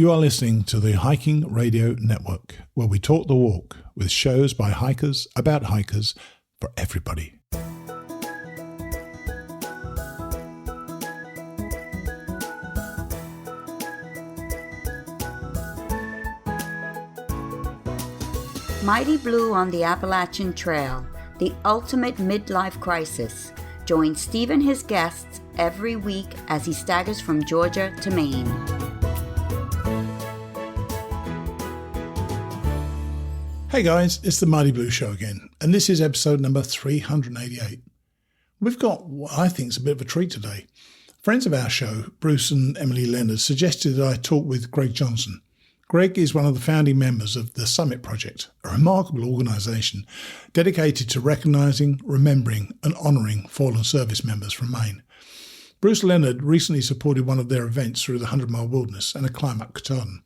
You are listening to the Hiking Radio Network, where we talk the walk with shows by hikers, about hikers, for everybody. Mighty Blue on the Appalachian Trail, the ultimate midlife crisis. Join Steve and his guests every week as he staggers from Georgia to Maine. Hey guys, it's the Mighty Blue Show again, and this is episode number 388. We've got what I think is a bit of a treat today. Friends of our show, Bruce and Emily Leonard, suggested that I talk with Greg Johnson. Greg is one of the founding members of the Summit Project, a remarkable organisation dedicated to recognising, remembering and honouring fallen service members from Maine. Bruce Leonard recently supported one of their events through the 100 Mile Wilderness and a climb up Katahdin.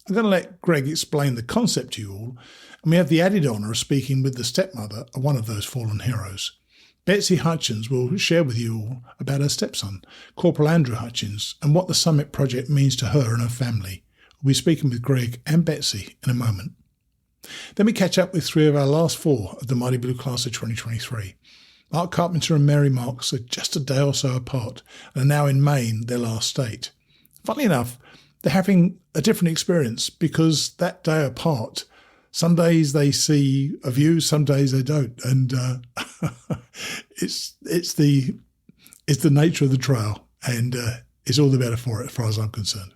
I'm going to let Greg explain the concept to you all, and we have the added honour of speaking with the stepmother of one of those fallen heroes. Betsy Hutchins will share with you all about her stepson, Corporal Andrew Hutchins, and what the Summit Project means to her and her family. We'll be speaking with Greg and Betsy in a moment. Then we catch up with three of our last four of the Mighty Blue class of 2023. Mark Carpenter and Mary Marks are just a day or so apart and are now in Maine, their last state. Funnily enough, they're having a different experience because that day apart, some days they see a view, some days they don't. And it's the nature of the trail, and it's all the better for it as far as I'm concerned.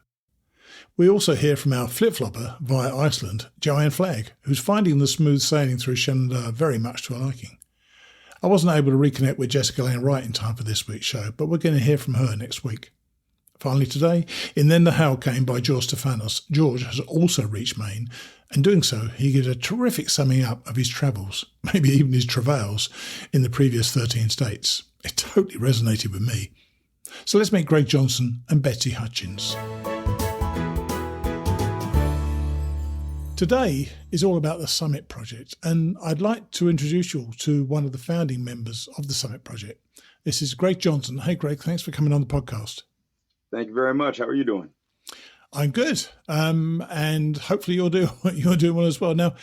We also hear from our flip-flopper via Iceland, Joanne Flagg, who's finding the smooth sailing through Shennies very much to her liking. I wasn't able to reconnect with Jessica Lane Wright in time for this week's show, but we're going to hear from her next week. Finally today, in Then the Howl Came by George Stefanos, George has also reached Maine, and doing so, he gives a terrific summing up of his travels, maybe even his travails, in the previous 13 states. It totally resonated with me. So let's meet Greg Johnson and Betsy Hutchins. Today is all about the Summit Project, and I'd like to introduce you all to one of the founding members of the Summit Project. This is Greg Johnson. Hey, Greg, thanks for coming on the podcast. Thank you very much. How are you doing? I'm good, and hopefully you're doing well as well. Now,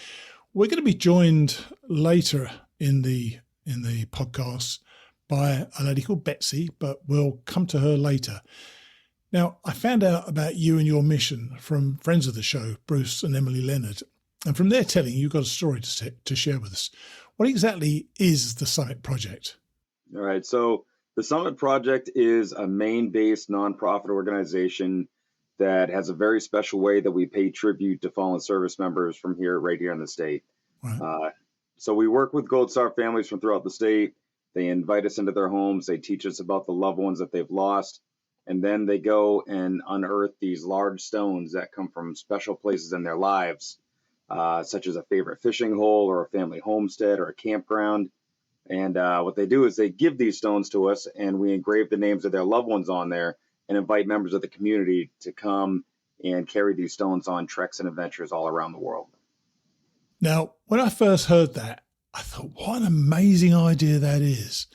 we're going to be joined later in the podcast by a lady called Betsy, but we'll come to her later. Now, I found out about you and your mission from friends of the show, Bruce and Emily Leonard, and from their telling, you've got a story to share with us. What exactly is the Summit Project? All right, so the Summit Project is a Maine-based nonprofit organization that has a very special way that we pay tribute to fallen service members from right here in the state. Right. So we work with Gold Star families from throughout the state. They invite us into their homes. They teach us about the loved ones that they've lost. And then they go and unearth these large stones that come from special places in their lives, such as a favorite fishing hole or a family homestead or a campground. And what they do is they give these stones to us, and we engrave the names of their loved ones on there and invite members of the community to come and carry these stones on treks and adventures all around the world. Now, when I first heard that, I thought, what an amazing idea that is.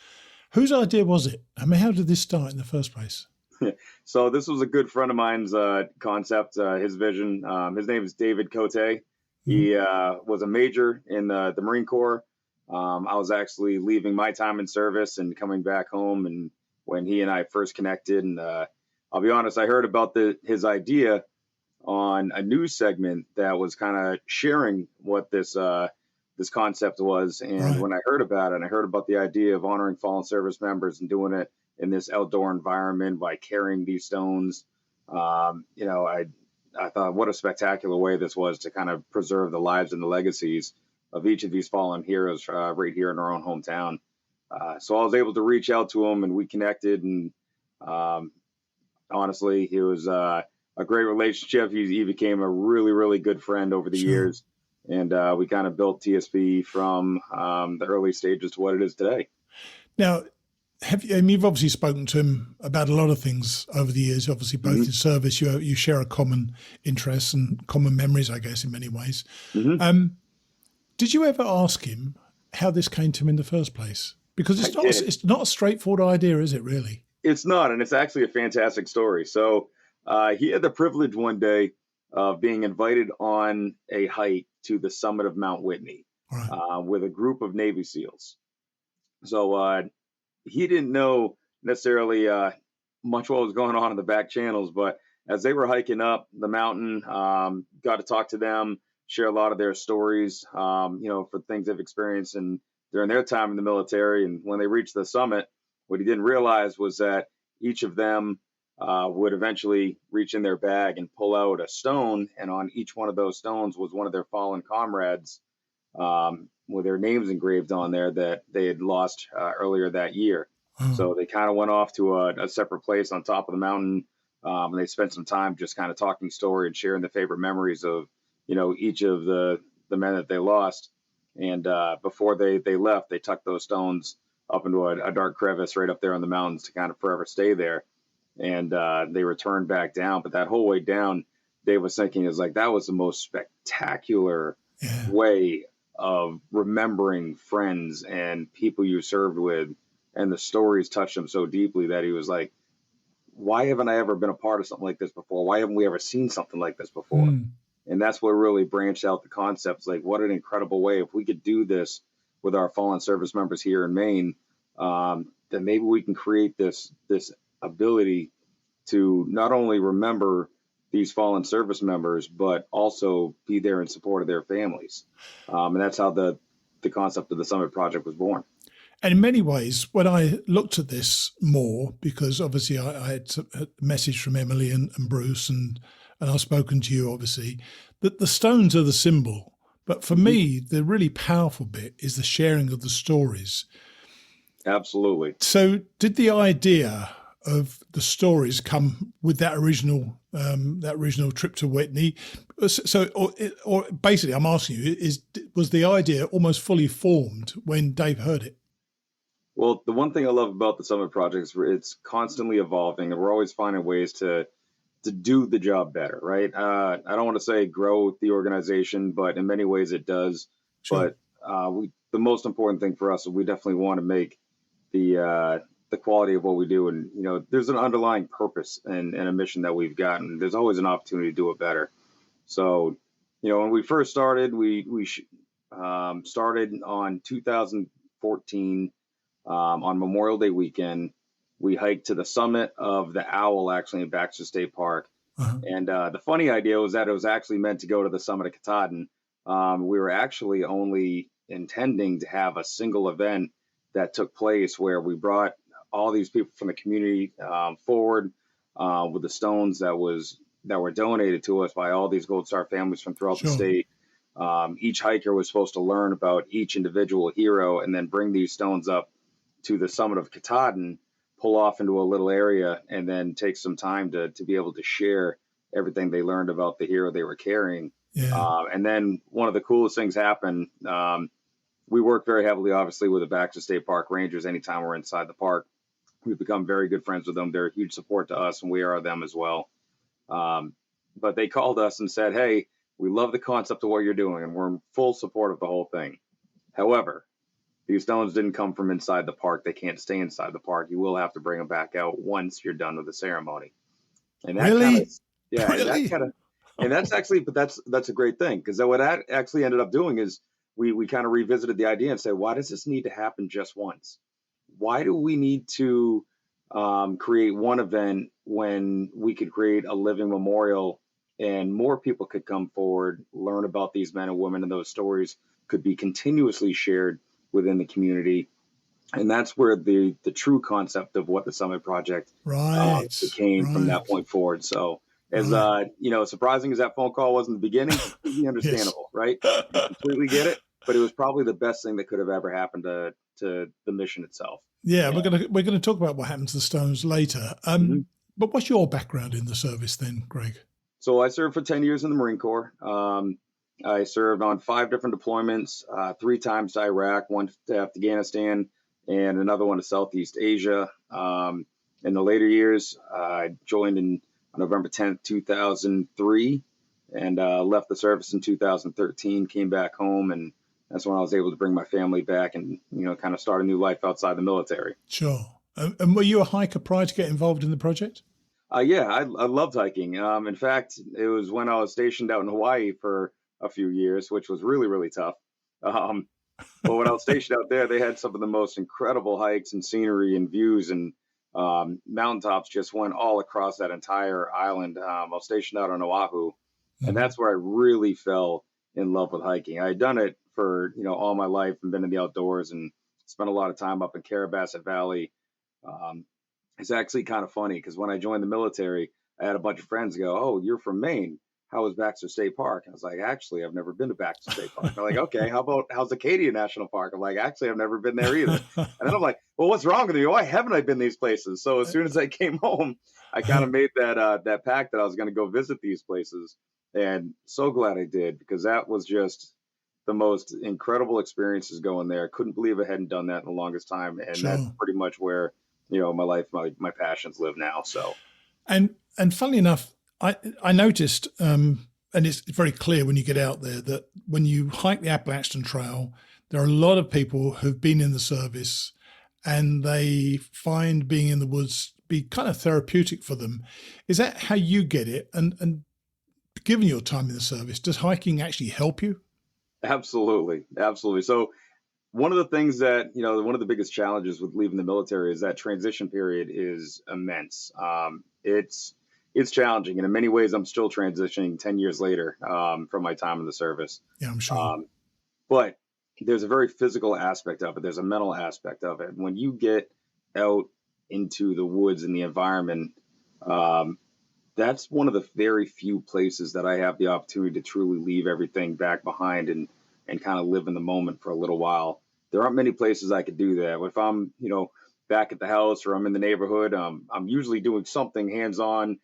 Whose idea was it? I mean, how did this start in the first place? So this was a good friend of mine's concept, his vision. His name is David Cote. He was a major in the Marine Corps. I was actually leaving my time in service and coming back home, and when he and I first connected, and I'll be honest, I heard about his idea on a news segment that was kind of sharing what this concept was. And right. When I heard about it, and I heard about the idea of honoring fallen service members and doing it in this outdoor environment by carrying these stones, I thought what a spectacular way this was to kind of preserve the lives and the legacies of each of these fallen heroes right here in our own hometown. So I was able to reach out to him, and we connected, and honestly, it was a great relationship. He became a really, really good friend over the years, and we kind of built TSP from the early stages to what it is today. Now, you've obviously spoken to him about a lot of things over the years. Obviously, both in service, you share a common interest and common memories, I guess, in many ways. Mm-hmm. Did you ever ask him how this came to him in the first place? Because it's not a straightforward idea, is it, really? It's not, and it's actually a fantastic story. So he had the privilege one day of being invited on a hike to the summit of Mount Whitney Right. with a group of Navy SEALs. So he didn't know necessarily much what was going on in the back channels, but as they were hiking up the mountain, got to talk to them, share a lot of their stories, for things they've experienced and during their time in the military. And when they reached the summit, what he didn't realize was that each of them would eventually reach in their bag and pull out a stone, and on each one of those stones was one of their fallen comrades with their names engraved on there that they had lost earlier that year. So they kind of went off to a separate place on top of the mountain, and they spent some time just kind of talking story and sharing the favorite memories of, each of the men that they lost. And before they left, they tucked those stones up into a dark crevice right up there on the mountains to kind of forever stay there. And they returned back down. But that whole way down, Dave was thinking, is like, that was the most spectacular way of remembering friends and people you served with. And the stories touched him so deeply that he was like, why haven't I ever been a part of something like this before? Why haven't we ever seen something like this before? And that's what really branched out the concepts. Like, what an incredible way. If we could do this with our fallen service members here in Maine, then maybe we can create this ability to not only remember these fallen service members, but also be there in support of their families. And that's how the concept of the Summit Project was born. And in many ways, when I looked at this more, because obviously I had a message from Emily and Bruce, and I've spoken to you, obviously, that the stones are the symbol. But for me, the really powerful bit is the sharing of the stories. Absolutely. So did the idea of the stories come with that original trip to Whitney? So, or basically, I'm asking you, was the idea almost fully formed when Dave heard it? Well, the one thing I love about the Summit Project is it's constantly evolving, and we're always finding ways to do the job better, right? I don't want to say grow the organization, but in many ways it does. Sure. But the most important thing for us is we definitely want to make the quality of what we do, and there's an underlying purpose and a mission that we've gotten. There's always an opportunity to do it better. So, when we first started, we started on 2014 on Memorial Day weekend. We hiked to the summit of the Owl, actually in Baxter State Park. And the funny idea was that it was actually meant to go to the summit of Katahdin. We were actually only intending to have a single event that took place where we brought all these people from the community forward with the stones that were donated to us by all these Gold Star families from throughout the state. Each hiker was supposed to learn about each individual hero and then bring these stones up to the summit of Katahdin, pull off into a little area, and then take some time to be able to share everything they learned about the hero they were carrying. And then one of the coolest things happened. We work very heavily, obviously, with the Baxter State Park Rangers. Anytime we're inside the park, we've become very good friends with them. They're a huge support to us, and we are them as well. But they called us and said, hey, we love the concept of what you're doing, and we're in full support of the whole thing. However, these stones didn't come from inside the park. They can't stay inside the park. You will have to bring them back out once you're done with the ceremony. And that really? That's a great thing, because what that actually ended up doing is we kind of revisited the idea and said, why does this need to happen just once? Why do we need to create one event when we could create a living memorial and more people could come forward, learn about these men and women, and those stories could be continuously shared within the community? And that's where the true concept of what the Summit Project became from that point forward. So as surprising as that phone call was in the beginning, completely understandable, right? I completely get it. But it was probably the best thing that could have ever happened to the mission itself. Yeah, we're gonna talk about what happened to the stones later. But what's your background in the service then, Greg? So I served for 10 years in the Marine Corps. I served on 5 different deployments, 3 times to Iraq, 1 to Afghanistan, and another one to Southeast Asia. In the later years, I joined on November 10th, 2003, and left the service in 2013, came back home, and that's when I was able to bring my family back and, kind of start a new life outside the military. Sure. And were you a hiker prior to get involved in the project? Yeah, I loved hiking. In fact, it was when I was stationed out in Hawaii for a few years, which was really, really tough. Um, but when I was stationed out there, they had some of the most incredible hikes and scenery and views, and mountaintops just went all across that entire island. I was stationed out on Oahu, and Mhm. that's where I really fell in love with hiking. I had done it for all my life and been in the outdoors and spent a lot of time up in Carabasset Valley. Um, it's actually kind of funny because when I joined the military, I had a bunch of friends go, "Oh, you're from Maine. How was Baxter State Park?" I was like, "Actually, I've never been to Baxter State Park." They're like, "Okay, how's Acadia National Park?" I'm like, "Actually, I've never been there either." And then I'm like, "Well, what's wrong with me? Why haven't I been these places?" So as soon as I came home, I kind of made that pact that I was going to go visit these places, and so glad I did because that was just the most incredible experiences going there. Couldn't believe I hadn't done that in the longest time, and that's Sure. pretty much where my life, my passions live now. So And funnily enough, I noticed, and it's very clear when you get out there that when you hike the Appalachian Trail, there are a lot of people who've been in the service, and they find being in the woods be kind of therapeutic for them. Is that how you get it? And given your time in the service, does hiking actually help you? absolutely, absolutely. So one of the things that one of the biggest challenges with leaving the military is that transition period is immense. It's challenging, and in many ways, I'm still transitioning 10 years later from my time in the service. Yeah, I'm sure. Um, but there's a very physical aspect of it. There's a mental aspect of it. When you get out into the woods and the environment, um, that's one of the very few places that I have the opportunity to truly leave everything back behind and kind of live in the moment for a little while. There aren't many places I could do that. If I'm, back at the house or I'm in the neighborhood, I'm usually doing something hands-on,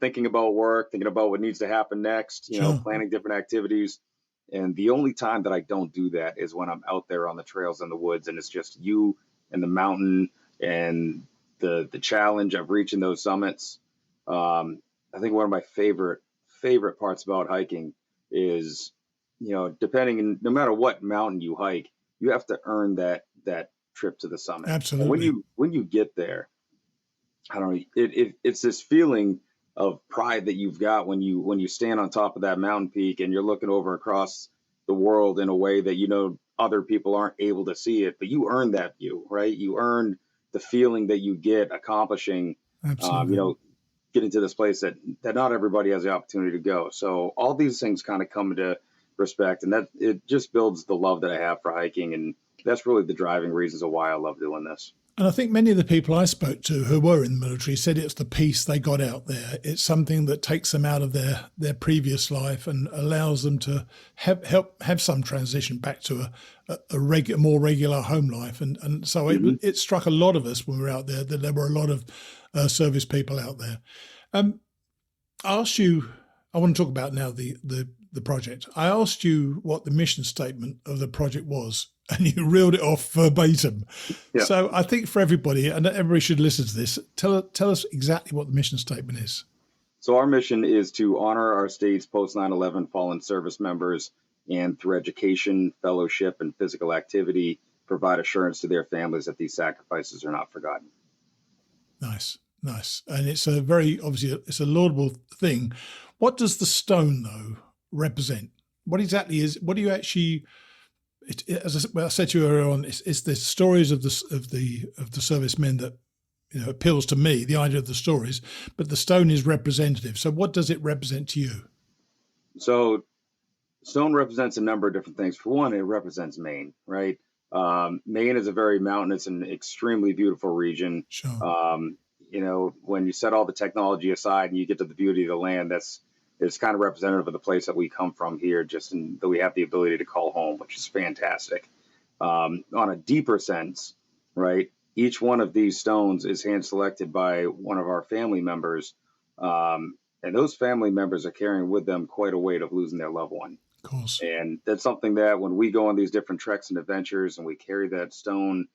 thinking about work, thinking about what needs to happen next, Sure. planning different activities. And the only time that I don't do that is when I'm out there on the trails in the woods and it's just you and the mountain and the challenge of reaching those summits. Um, I think one of my favorite parts about hiking is, depending no matter what mountain you hike, you have to earn that trip to the summit. And when Absolutely. you get there, I don't know, it's this feeling of pride that you've got when you stand on top of that mountain peak and you're looking over across the world in a way that other people aren't able to see it, but you earn that view, right? You earn the feeling that you get accomplishing, um, you Absolutely. know, getting to this place that not everybody has the opportunity to go. So all these things kind of come into respect, and that it just builds the love that I have for hiking, and that's really the driving reasons of why I love doing this. And I think many of the people I spoke to who were in the military said it's the peace they got out there. It's something that takes them out of their previous life and allows them to have some transition back to a more regular home life. And so Hmm. it struck a lot of us when we were out there that there were a lot of service people out there. Um, I asked you, I want to talk about now the project. I asked you what the mission statement of the project was, and you reeled it off verbatim. Yeah. So I think for everybody, and everybody should listen to this, tell us exactly what the mission statement is. So our mission is to honor our state's post 9/11 fallen service members and through education, fellowship, and physical activity, provide assurance to their families that these sacrifices are not forgotten. Nice, nice. And it's a very, obviously, it's a laudable thing. What does the stone, though, represent? What exactly what do you actually, as I said to you earlier on, it's the stories of the servicemen that appeals to me, the idea of the stories, but the stone is representative. So what does it represent to you? So stone represents a number of different things. For one, it represents Maine, right? Maine is a very mountainous and extremely beautiful region. Sure. When you set all the technology aside and you get to the beauty of the land, it's kind of representative of the place that we come from here, that we have the ability to call home, which is fantastic. On a deeper sense, right? Each one of these stones is hand selected by one of our family members. And those family members are carrying with them quite a weight of losing their loved one. Of course. And that's something that when we go on these different treks and adventures and we carry that stone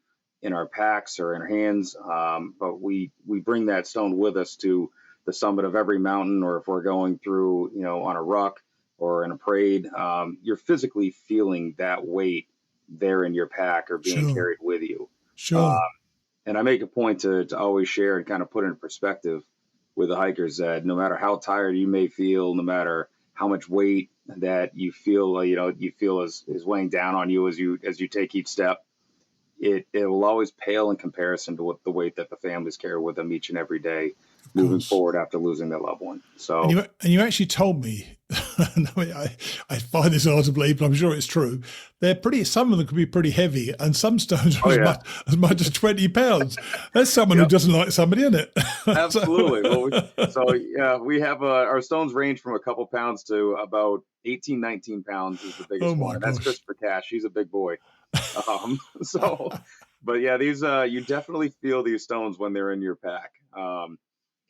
in our packs or in our hands, but we bring that stone with us to the summit of every mountain, or if we're going through, on a ruck or in a parade, you're physically feeling that weight there in your pack or being Sure. carried with you. Sure. And I make a point to always share and kind of put in perspective with the hikers that no matter how tired you may feel, no matter how much weight that you feel, is weighing down on you as you take each step, it will always pale in comparison to what the weight that the families carry with them each and every day, moving forward after losing their loved one. So, and you actually told me, I find this hard to believe, but I'm sure it's true. Some of them could be pretty heavy, and some stones are as much as 20 pounds. That's someone who doesn't like somebody, isn't it? Absolutely. We have our stones range from a couple pounds to about 18, 19 pounds is the biggest one. And that's Christopher Cash. He's a big boy. But yeah, these you definitely feel these stones when they're in your pack.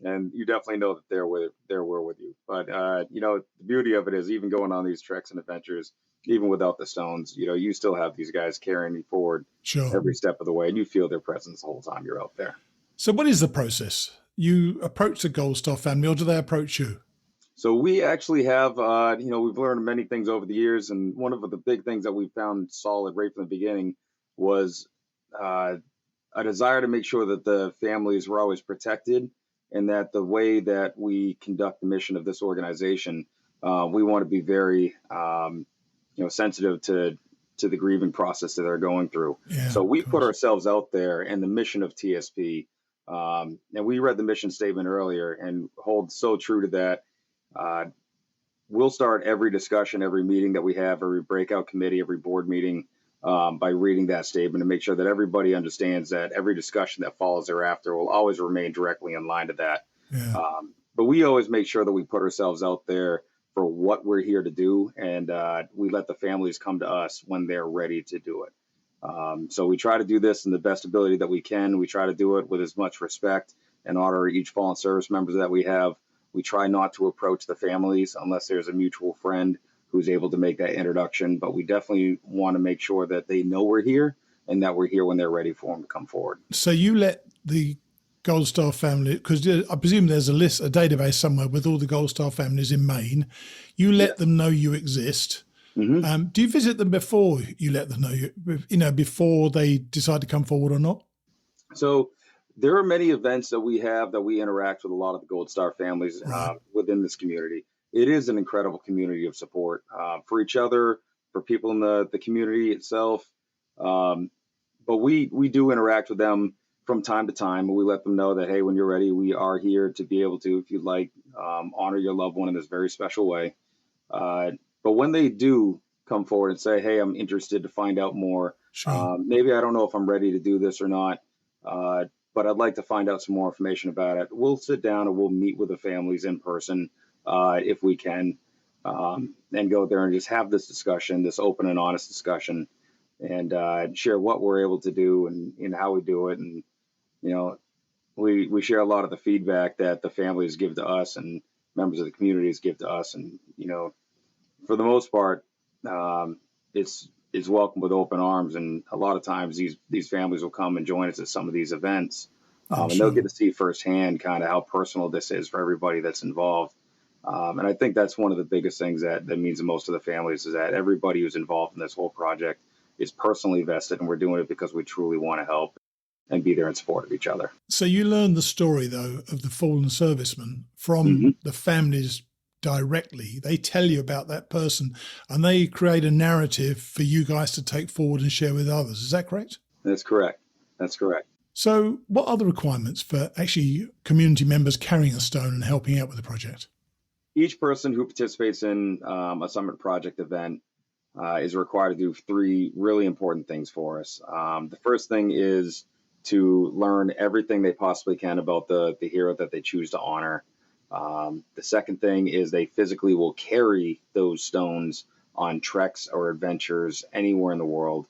And you definitely know that they're with you. But the beauty of it is, even going on these treks and adventures, even without the stones, you still have these guys carrying you forward every step of the way, and you feel their presence the whole time you're out there. So what is the process? You approach the Gold Star family, or do they approach you? So we actually have, we've learned many things over the years, and one of the big things that we found solid right from the beginning was a desire to make sure that the families were always protected, and that the way that we conduct the mission of this organization, we want to be very, sensitive to the grieving process that they're going through. Yeah, so we put ourselves out there, and the mission of TSP, and we read the mission statement earlier and hold so true to that. We'll start every discussion, every meeting that we have, every breakout committee, every board meeting, by reading that statement, to make sure that everybody understands that every discussion that follows thereafter will always remain directly in line to that. Yeah. But we always make sure that we put ourselves out there for what we're here to do, and we let the families come to us when they're ready to do it. So we try to do this in the best ability that we can. We try to do it with as much respect and honor each fallen service members that we have. We try not to approach the families unless there's a mutual friend who's able to make that introduction, but we definitely want to make sure that they know we're here and that we're here when they're ready for them to come forward. So you let the Gold Star family, because I presume there's a database somewhere with all the Gold Star families in Maine. You let them know you exist. Mm-hmm. Do you visit them before you let them know, before they decide to come forward or not? So there are many events that we have that we interact with a lot of the Gold Star families within this community. It is an incredible community of support for each other, for people in the community itself. But we do interact with them from time to time. We let them know that, hey, when you're ready, we are here to be able to, if you'd like, honor your loved one in this very special way. But when they do come forward and say, hey, I'm interested to find out more, maybe I don't know if I'm ready to do this or not, but I'd like to find out some more information about it. We'll sit down and we'll meet with the families in person if we can, and go there and just have this discussion, this open and honest discussion, and share what we're able to do and how we do it. And, we share a lot of the feedback that the families give to us and members of the communities give to us. And, for the most part, it's welcome with open arms. And a lot of times these families will come and join us at some of these events, and they'll get to see firsthand kind of how personal this is for everybody that's involved. And I think that's one of the biggest things that means the most to the families, is that everybody who's involved in this whole project is personally vested, and we're doing it because we truly want to help and be there in support of each other. So you learn the story, though, of the fallen servicemen from the families directly. They tell you about that person, and they create a narrative for you guys to take forward and share with others. Is that correct? That's correct. So what are the requirements for actually community members carrying a stone and helping out with the project? Each person who participates in a Summit Project event is required to do 3 really important things for us. The first thing is to learn everything they possibly can about the hero that they choose to honor. The second thing is they physically will carry those stones on treks or adventures anywhere in the world.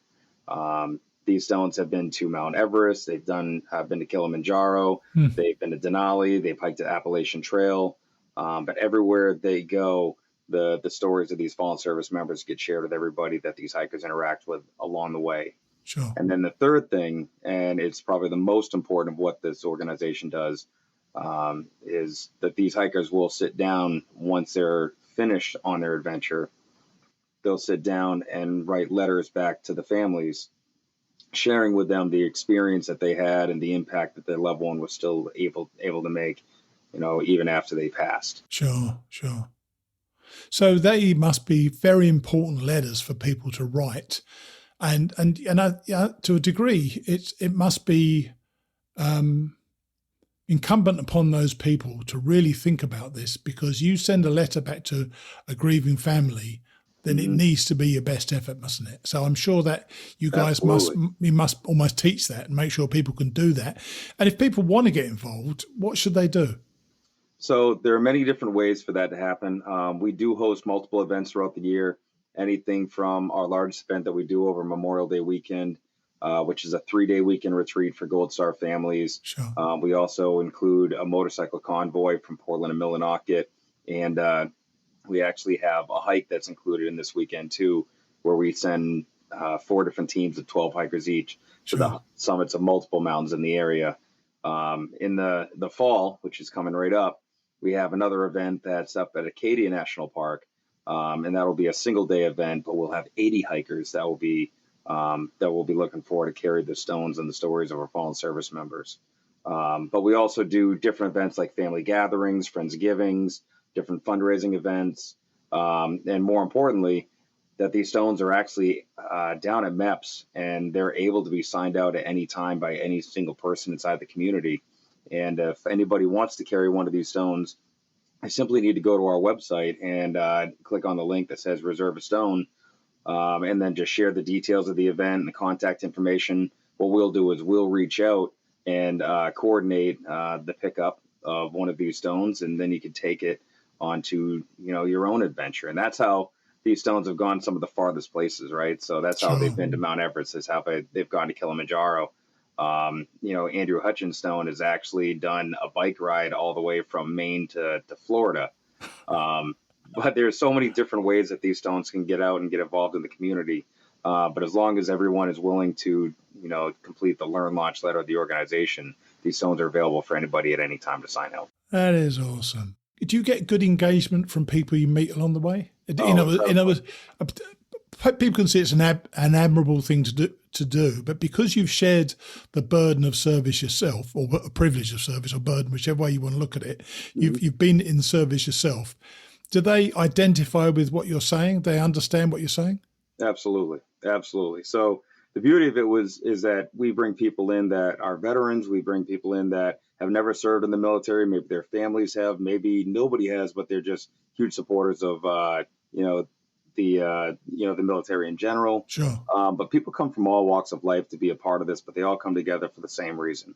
These stones have been to Mount Everest. They've been to Kilimanjaro. They've been to Denali. They've hiked the Appalachian Trail. But everywhere they go, the stories of these fallen service members get shared with everybody that these hikers interact with along the way. Sure. And then the third thing, and it's probably the most important of what this organization does, is that these hikers will sit down once they're finished on their adventure. They'll sit down and write letters back to the families, sharing with them the experience that they had and the impact that their loved one was still able to make. even after they passed. Sure. So they must be very important letters for people to write, and to a degree, it must be incumbent upon those people to really think about this, because you send a letter back to a grieving family, then it needs to be your best effort, mustn't it? So I'm sure that you guys must almost teach that and make sure people can do that. And if people want to get involved, what should they do? So there are many different ways for that to happen. We do host multiple events throughout the year, anything from our largest event that we do over Memorial Day weekend, which is a 3-day weekend retreat for Gold Star families. Sure. We also include a motorcycle convoy from Portland and Millinocket, and we actually have a hike that's included in this weekend too, where we send 4 different teams of 12 hikers each to the summits of multiple mountains in the area. In the fall, which is coming right up, we have another event that's up at Acadia National Park, and that'll be a single-day event, but we'll have 80 hikers that will be looking forward to carry the stones and the stories of our fallen service members. But we also do different events like family gatherings, Friendsgivings, different fundraising events, and more importantly, that these stones are actually down at MEPS, and they're able to be signed out at any time by any single person inside the community. And if anybody wants to carry one of these stones, I simply need to go to our website and click on the link that says Reserve a Stone, and then just share the details of the event and the contact information. What we'll do is we'll reach out and coordinate the pickup of one of these stones, and then you can take it onto your own adventure. And that's how these stones have gone some of the farthest places, right? So that's how they've been to Mount Everest, is how they've gone to Kilimanjaro. Andrew Hutchins stone has actually done a bike ride all the way from Maine to Florida. But there's so many different ways that these stones can get out and get involved in the community. But as long as everyone is willing to, complete the Learn Launch letter of the organization, these stones are available for anybody at any time to sign out. That is awesome. Do you get good engagement from people you meet along the way? In other words, people can see it's an admirable thing to do, but because you've shared the burden of service yourself, or a privilege of service, or burden, whichever way you want to look at it, you've been in service yourself. Do they identify with what you're saying? They understand what you're saying? Absolutely. So the beauty of it is that we bring people in that are veterans. We bring people in that have never served in the military. Maybe their families have, maybe nobody has, but they're just huge supporters of, the military in general. Sure. But people come from all walks of life to be a part of this, but they all come together for the same reason.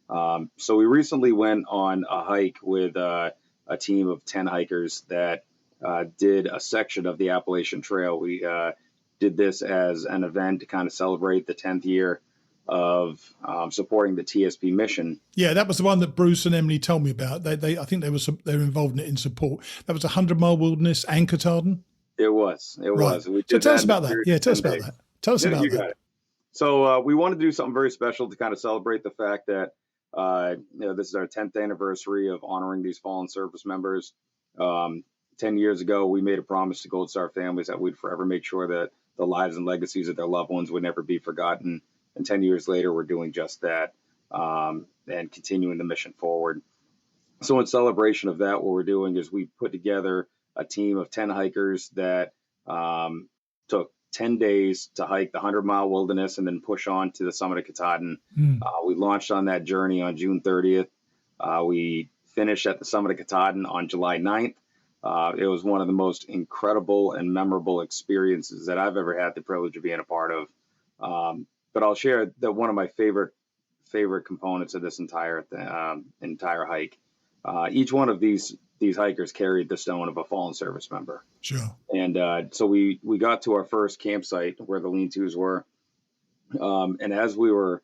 So we recently went on a hike with a team of 10 hikers that did a section of the Appalachian Trail. We did this as an event to kind of celebrate the 10th year of supporting the TSP mission. Yeah, that was the one that Bruce and Emily told me about. I think they were involved in it in support. That was 100-mile wilderness and Katahdin. It was. So tell us about that. Yeah, tell us about that. Tell us about that. Got it. So we want to do something very special to kind of celebrate the fact that this is our 10th anniversary of honoring these fallen service members. 10 years ago, we made a promise to Gold Star families that we'd forever make sure that the lives and legacies of their loved ones would never be forgotten. And 10 years later, we're doing just that, and continuing the mission forward. So in celebration of that, what we're doing is we put together a team of 10 hikers that took 10 days to hike the 100-mile wilderness and then push on to the summit of Katahdin. We launched on that journey on June 30th. We finished at the summit of Katahdin on July 9th. It was one of the most incredible and memorable experiences that I've ever had the privilege of being a part of. But I'll share that one of my favorite components of this entire hike. Each one of these hikers carried the stone of a fallen service member. Sure. And so we got to our first campsite where the lean-tos were. And as we're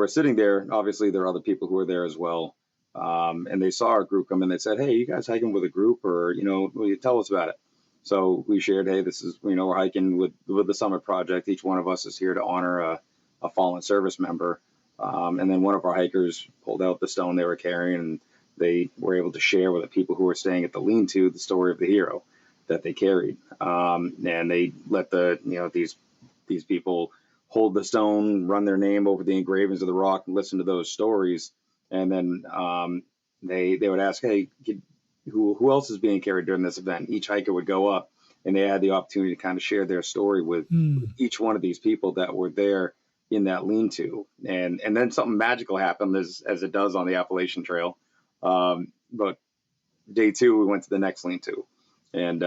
sitting there, obviously there are other people who were there as well. And they saw our group come in. They said, "Hey, you guys hiking with a group, or will you tell us about it?" So we shared, "Hey, this is we're hiking with the Summit Project. Each one of us is here to honor a fallen service member." And then one of our hikers pulled out the stone they were carrying, and they were able to share with the people who were staying at the lean-to the story of the hero that they carried. And they let these people hold the stone, run their name over the engravings of the rock, and listen to those stories. And then they would ask, hey, who else is being carried during this event? Each hiker would go up, and they had the opportunity to kind of share their story with each one of these people that were there in that lean-to. And then something magical happened, as it does on the Appalachian Trail. But day 2, we went to the next lean-to. And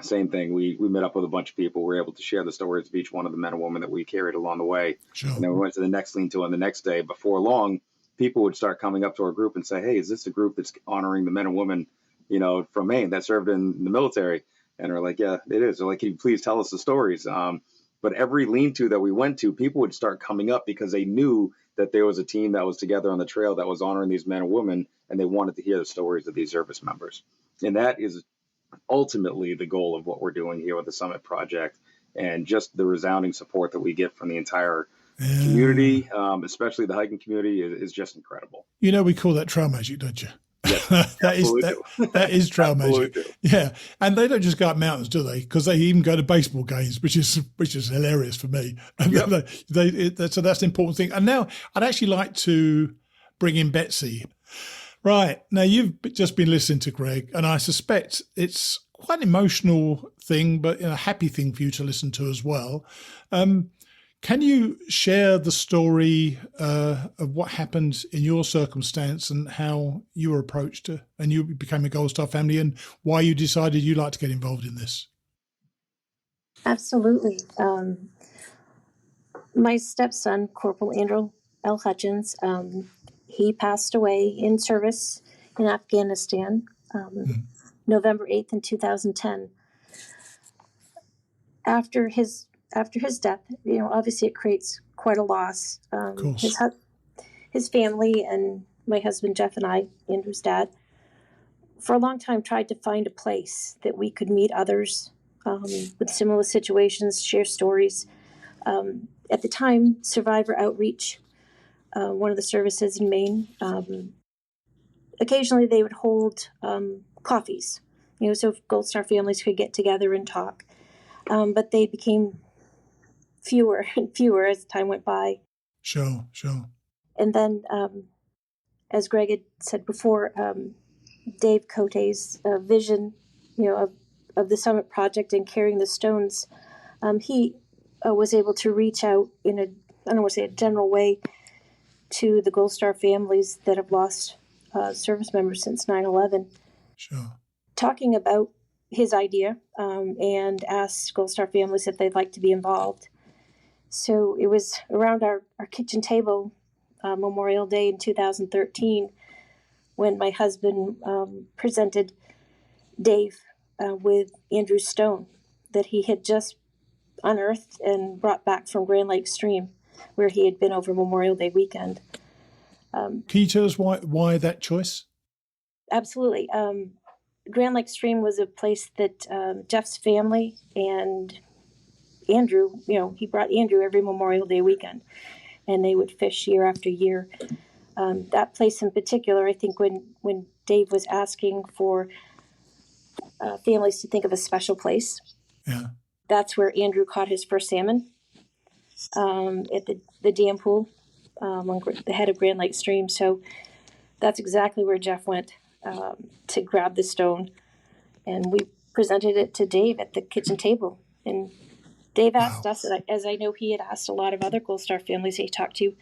same thing. We met up with a bunch of people. We were able to share the stories of each one of the men and women that we carried along the way. Sure. And then we went to the next lean-to on the next day. Before long, people would start coming up to our group and say, hey, is this a group that's honoring the men and women, from Maine that served in the military? And we're like, yeah, it is. They're like, can you please tell us the stories? But every lean-to that we went to, people would start coming up because they knew that there was a team that was together on the trail that was honoring these men and women, and they wanted to hear the stories of these service members. And that is ultimately the goal of what we're doing here with the Summit Project, and just the resounding support that we get from the entire community, especially the hiking community, is just incredible. We call that trail magic, don't you? Yes, that is trail magic. Yeah, and they don't just go up mountains, do they? Because they even go to baseball games, which is hilarious for me. Yep. So that's the important thing. And now I'd actually like to bring in Betsy. Right, now you've just been listening to Greg, and I suspect it's quite an emotional thing, but a happy thing for you to listen to as well. Can you share the story of what happened in your circumstance and how you were approached and you became a Gold Star family, and why you decided you'd like to get involved in this? Absolutely. My stepson, Corporal Andrew Hutchins, he passed away in service in Afghanistan, November 8th in 2010. After his death, obviously it creates quite a loss. His family and my husband Jeff and I, Andrew's dad, for a long time tried to find a place that we could meet others with similar situations, share stories. At the time, Survivor Outreach, one of the services in Maine, occasionally they would hold coffees, so Gold Star families could get together and talk. But they became fewer and fewer as time went by. Sure. And then, as Greg had said before, Dave Cote's vision, of the Summit Project and carrying the stones, he was able to reach out in I don't want to say a general way to the Gold Star families that have lost service members since 9/11. Sure. Talking about his idea and asked Gold Star families if they'd like to be involved. So it was around our kitchen table Memorial Day in 2013 when my husband presented Dave with Andrew's stone that he had just unearthed and brought back from Grand Lake Stream, where he had been over Memorial Day weekend. Can you tell us why that choice? Absolutely. Grand Lake Stream was a place that Jeff's family and Andrew, he brought Andrew every Memorial Day weekend, and they would fish year after year. That place in particular, I think when Dave was asking for families to think of a special place, that's where Andrew caught his first salmon at the dam pool on the head of Grand Lake Stream. So that's exactly where Jeff went to grab the stone, and we presented it to Dave at the kitchen table. And Dave asked us, as I know he had asked a lot of other Gold Star families he talked to,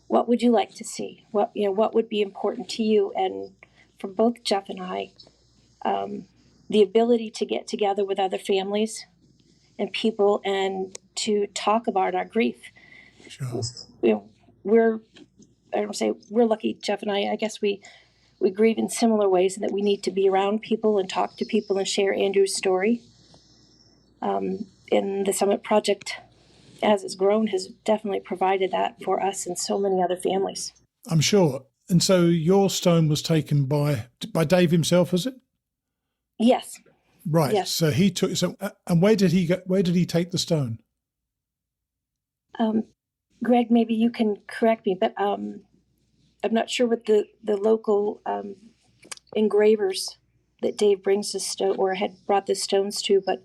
what would you like to see? What would be important to you? And for both Jeff and I, the ability to get together with other families and people and to talk about our grief. Sure. We're lucky, Jeff and I guess we grieve in similar ways, and that we need to be around people and talk to people and share Andrew's story. And the Summit Project, as it's grown, has definitely provided that for us and so many other families. I'm sure. And so your stone was taken by Dave himself, was it? Yes. Right. Yes. So he took. So, and where did he go? Where did he take the stone? Greg, maybe you can correct me, but I'm not sure what the local engravers that Dave brings the stone or had brought the stones to, but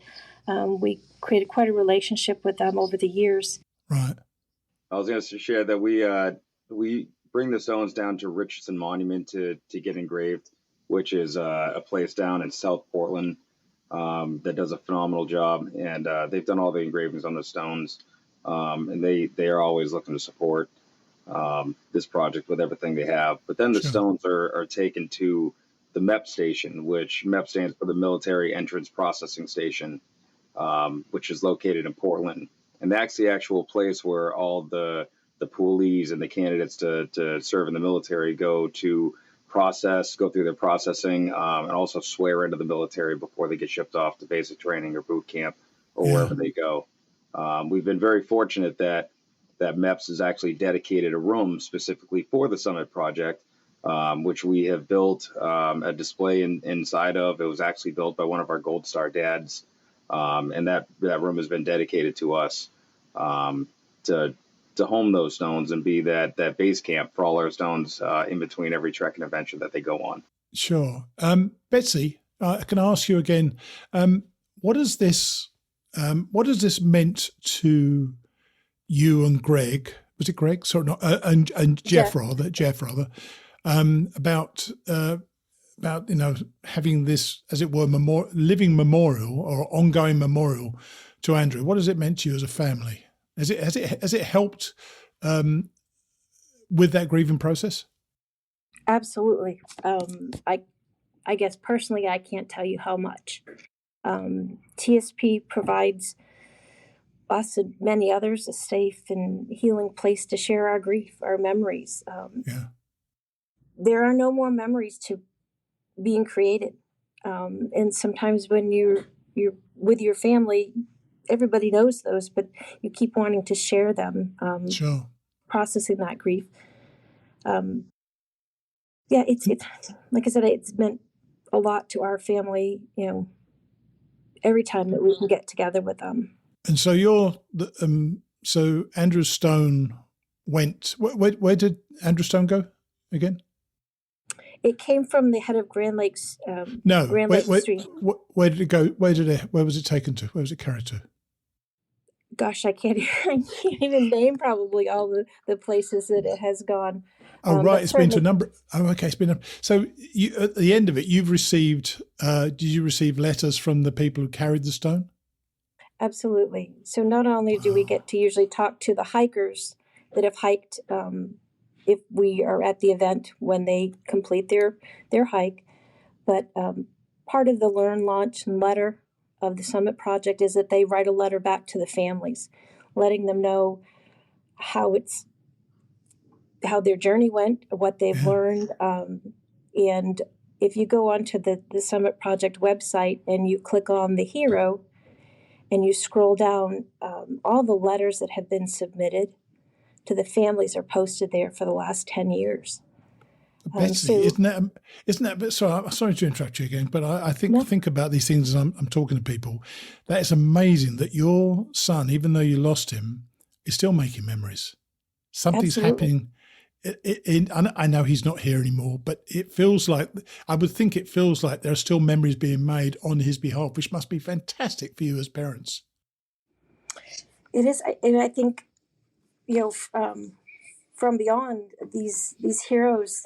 we created quite a relationship with them over the years. Right. I was going to share that we bring the stones down to Richardson Monument to get engraved, which is a place down in South Portland that does a phenomenal job. And they've done all the engravings on the stones. And they are always looking to support this project with everything they have. But then the Sure. stones are taken to the MEP station, which MEP stands for the Military Entrance Processing Station, which is located in Portland. And that's the actual place where all the poolees and the candidates to serve in the military go to go through their processing, and also swear into the military before they get shipped off to basic training or boot camp or wherever they go. We've been very fortunate that MEPS has actually dedicated a room specifically for the Summit Project, which we have built a display inside of. It was actually built by one of our Gold Star dads, and that room has been dedicated to us to home those stones and be that base camp for all our stones in between every trekking adventure that they go on. Sure. Betsy, I can ask you again, what has this meant to you and Greg? Was it Greg? Sorry, not and Jeff rather. About having this, as it were, living memorial or ongoing memorial to Andrew. What has it meant to you as a family? Has it helped with that grieving process? Absolutely. I guess personally, I can't tell you how much. TSP provides us and many others a safe and healing place to share our grief, our memories. There are no more memories to being created, and sometimes when you're with your family, everybody knows those, but you keep wanting to share them. Sure. Processing that grief. It's like I said, it's meant a lot to our family. Every time that we can get together with them. And so so Andrew Stone went. Where did Andrew Stone go again? It came from the head of Grand Lakes. No, Grand Lakes Stream. Where did it go? Where was it taken to? Where was it carried to? Gosh, I can't even name probably all the places that it has gone. Oh, right. It's been to a number. Oh, okay. It's been. So you, at the end of it, you've received, did you receive letters from the people who carried the stone? Absolutely. So not only do we get to usually talk to the hikers that have hiked, if we are at the event when they complete their hike, but part of the Learn, Launch, and Letter of the Summit Project is that they write a letter back to the families, letting them know how their journey went, what they've learned. And if you go onto the Summit Project website and you click on the hero and you scroll down, all the letters that have been submitted to the families are posted there for the last 10 years. Betsy, isn't that? But sorry to interrupt you again, but I think about these things as I'm talking to people. That is amazing that your son, even though you lost him, is still making memories. Something's happening. I know he's not here anymore, but it feels like, I would think it feels like there are still memories being made on his behalf, which must be fantastic for you as parents. It is, and I think, from beyond these heroes,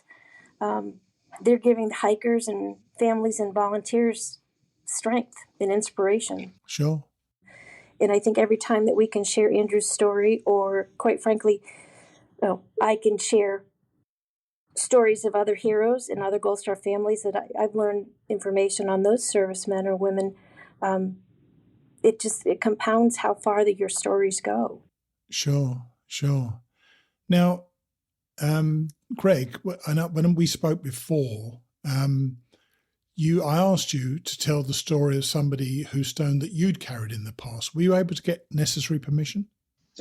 they're giving the hikers and families and volunteers strength and inspiration. Sure. And I think every time that we can share Andrew's story, or quite frankly, I can share stories of other heroes and other Gold Star families that I've learned information on those servicemen or women, it compounds how far that your stories go. Sure. Now, Greg, I know when we spoke before, I asked you to tell the story of somebody whose stone that you'd carried in the past. Were you able to get necessary permission?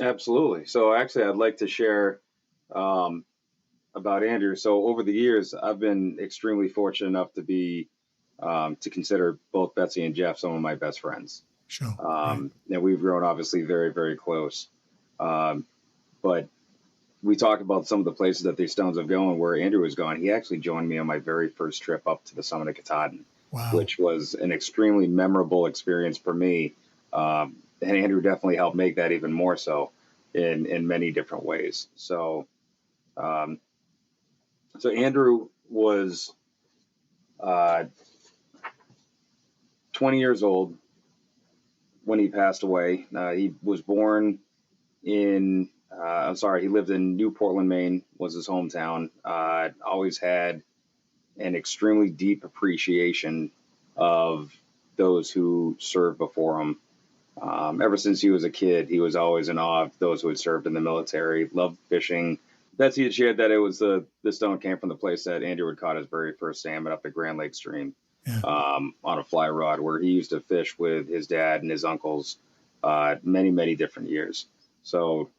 Absolutely. So actually, I'd like to share about Andrew. So over the years, I've been extremely fortunate enough to be to consider both Betsy and Jeff some of my best friends. Sure. And we've grown obviously very, very close. But we talked about some of the places that these stones have gone. Where Andrew has gone, he actually joined me on my very first trip up to the summit of Katahdin, which was an extremely memorable experience for me. And Andrew definitely helped make that even more so in many different ways. So So Andrew was 20 years old when he passed away. He was born in, he lived in New Portland, Maine, was his hometown. Always had an extremely deep appreciation of those who served before him. Ever since he was a kid, he was always in awe of those who had served in the military, loved fishing. Betsy had shared that it was the stone came from the place that Andrew had caught his very first salmon up at Grand Lake Stream, on a fly rod, where he used to fish with his dad and his uncles many, many different years. So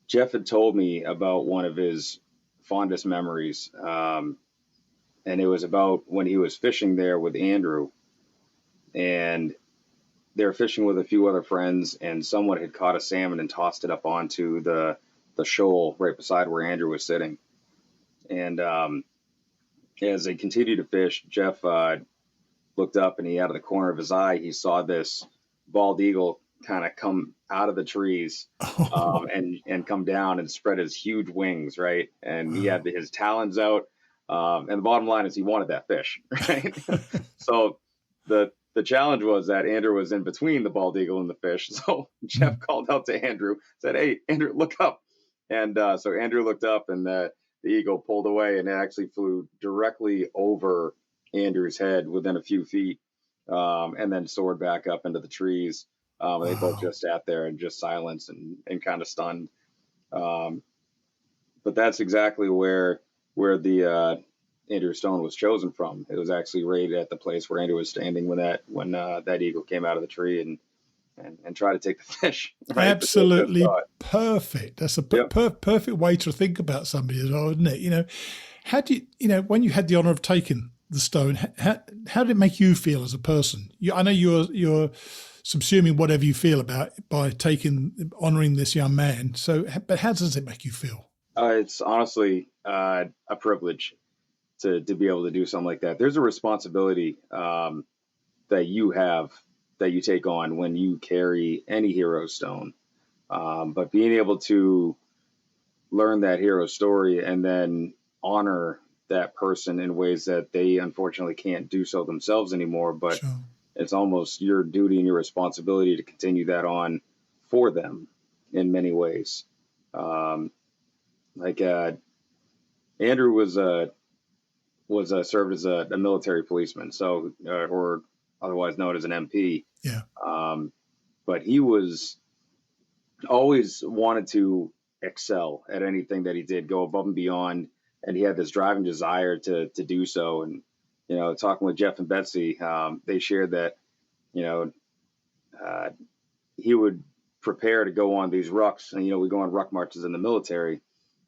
Jeff had told me about one of his fondest memories, and it was about when he was fishing there with Andrew, and they were fishing with a few other friends, and someone had caught a salmon and tossed it up onto the shoal right beside where Andrew was sitting. And as they continued to fish, Jeff looked up, and out of the corner of his eye, he saw this bald eagle kind of come out of the trees and come down and spread his huge wings, right? And he had his talons out. And the bottom line is he wanted that fish, right? So the challenge was that Andrew was in between the bald eagle and the fish. So Jeff called out to Andrew, said, "Hey, Andrew, look up." And so Andrew looked up, and the eagle pulled away, and it actually flew directly over Andrew's head within a few feet, and then soared back up into the trees. They both just sat there in just silence and kind of stunned. But that's exactly where the Andrew Stone was chosen from. It was actually right at the place where Andrew was standing when that eagle came out of the tree and tried to take the fish. Right? Absolutely perfect. That's a perfect way to think about somebody as well, isn't it? How do when you had the honor of taking the stone, how did it make you feel as a person? I know you're subsuming whatever you feel about by honoring this young man. So, but how does it make you feel? It's honestly a privilege to be able to do something like that. There's a responsibility that you take on when you carry any hero stone. But being able to learn that hero story and then honor that person in ways that they unfortunately can't do so themselves anymore, but sure. It's almost your duty and your responsibility to continue that on for them in many ways. Andrew served as a military policeman, so or otherwise known as an MP. Yeah. But he was always wanted to excel at anything that he did, go above and beyond, and he had this driving desire to do so. And talking with Jeff and Betsy, they shared that he would prepare to go on these rucks, and we go on ruck marches in the military.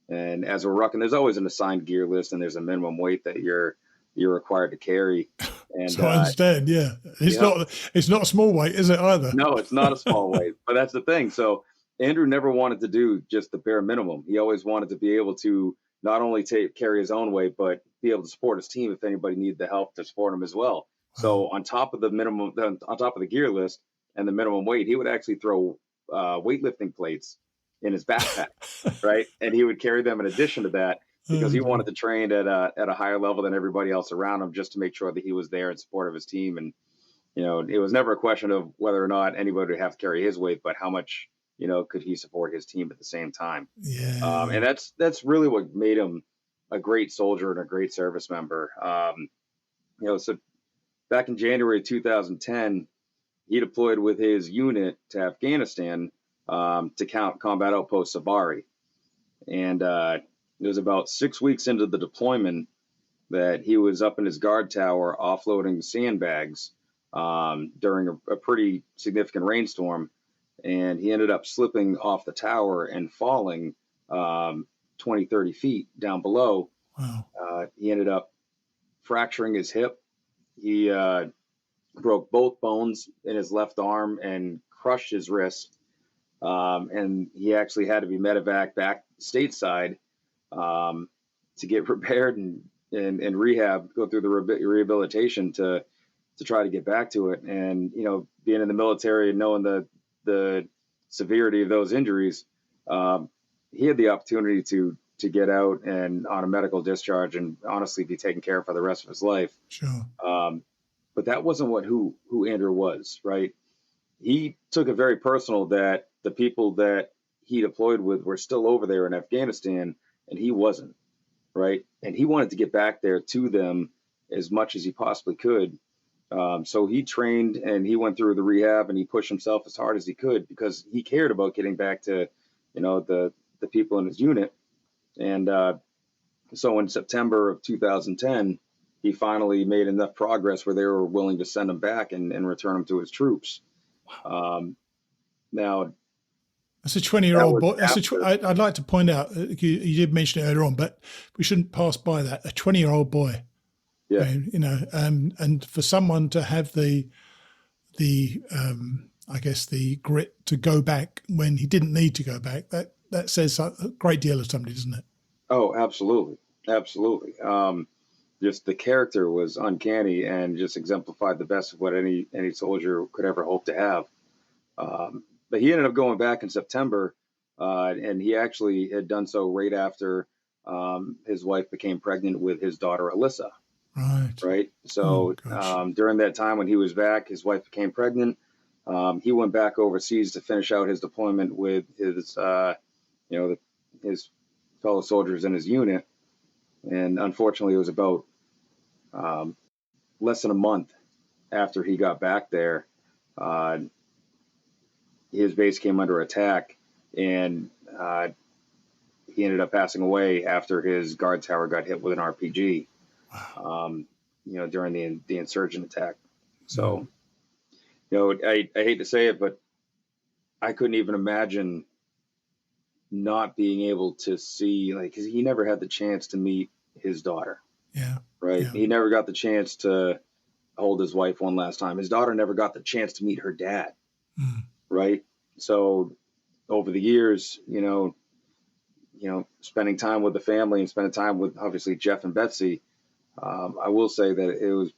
And as we're rucking, there's always an assigned gear list, and there's a minimum weight that you're required to carry. And so I understand, yeah. It's not a small weight, is it either? No, it's not a small weight, but that's the thing. So Andrew never wanted to do just the bare minimum. He always wanted to be able to not only carry his own weight, but be able to support his team if anybody needed the help to support him as well. So on top of the gear list and the minimum weight, he would actually throw weightlifting plates in his backpack, right? And he would carry them in addition to that because he wanted to train at a higher level than everybody else around him, just to make sure that he was there in support of his team. And it was never a question of whether or not anybody would have to carry his weight, but how much could he support his team at the same time. Yeah. And that's really what made him a great soldier and a great service member. So back in January 2010, he deployed with his unit to Afghanistan to combat outpost Sabari. And it was about 6 weeks into the deployment that he was up in his guard tower offloading sandbags during a pretty significant rainstorm. And he ended up slipping off the tower and falling 20, 30 feet down below. Wow. He ended up fracturing his hip. He broke both bones in his left arm and crushed his wrist. And he actually had to be medevac back stateside to get repaired and rehab, go through the rehabilitation to try to get back to it. And, being in the military and knowing the severity of those injuries, he had the opportunity to to get out and on a medical discharge and honestly be taken care of for the rest of his life. Sure. But that wasn't who Andrew was, right? He took it very personal that the people that he deployed with were still over there in Afghanistan and he wasn't, right? And he wanted to get back there to them as much as he possibly could. So he trained and he went through the rehab and he pushed himself as hard as he could because he cared about getting back to, the people in his unit. And so in September of 2010, he finally made enough progress where they were willing to send him back and return him to his troops. Now, that's a 20-year-old boy. I'd like to point out, you did mention it earlier on, but we shouldn't pass by that. A 20-year-old boy. Yeah. And for someone to have the grit to go back when he didn't need to go back, that says a great deal of somebody, doesn't it? Oh, absolutely. Absolutely. Just the character was uncanny and just exemplified the best of what any soldier could ever hope to have. But he ended up going back in September, and he actually had done so right after his wife became pregnant with his daughter, Alyssa. Right. So during that time when he was back, his wife became pregnant. He went back overseas to finish out his deployment with his, his fellow soldiers in his unit. And unfortunately, it was about less than a month after he got back there, his base came under attack, and he ended up passing away after his guard tower got hit with an RPG. During the insurgent attack. So, I hate to say it, but I couldn't even imagine not being able to see, because he never had the chance to meet his daughter. Yeah. Right. Yeah. He never got the chance to hold his wife one last time. His daughter never got the chance to meet her dad. Right. So over the years, spending time with the family and spending time with obviously Jeff and Betsy, I will say that it was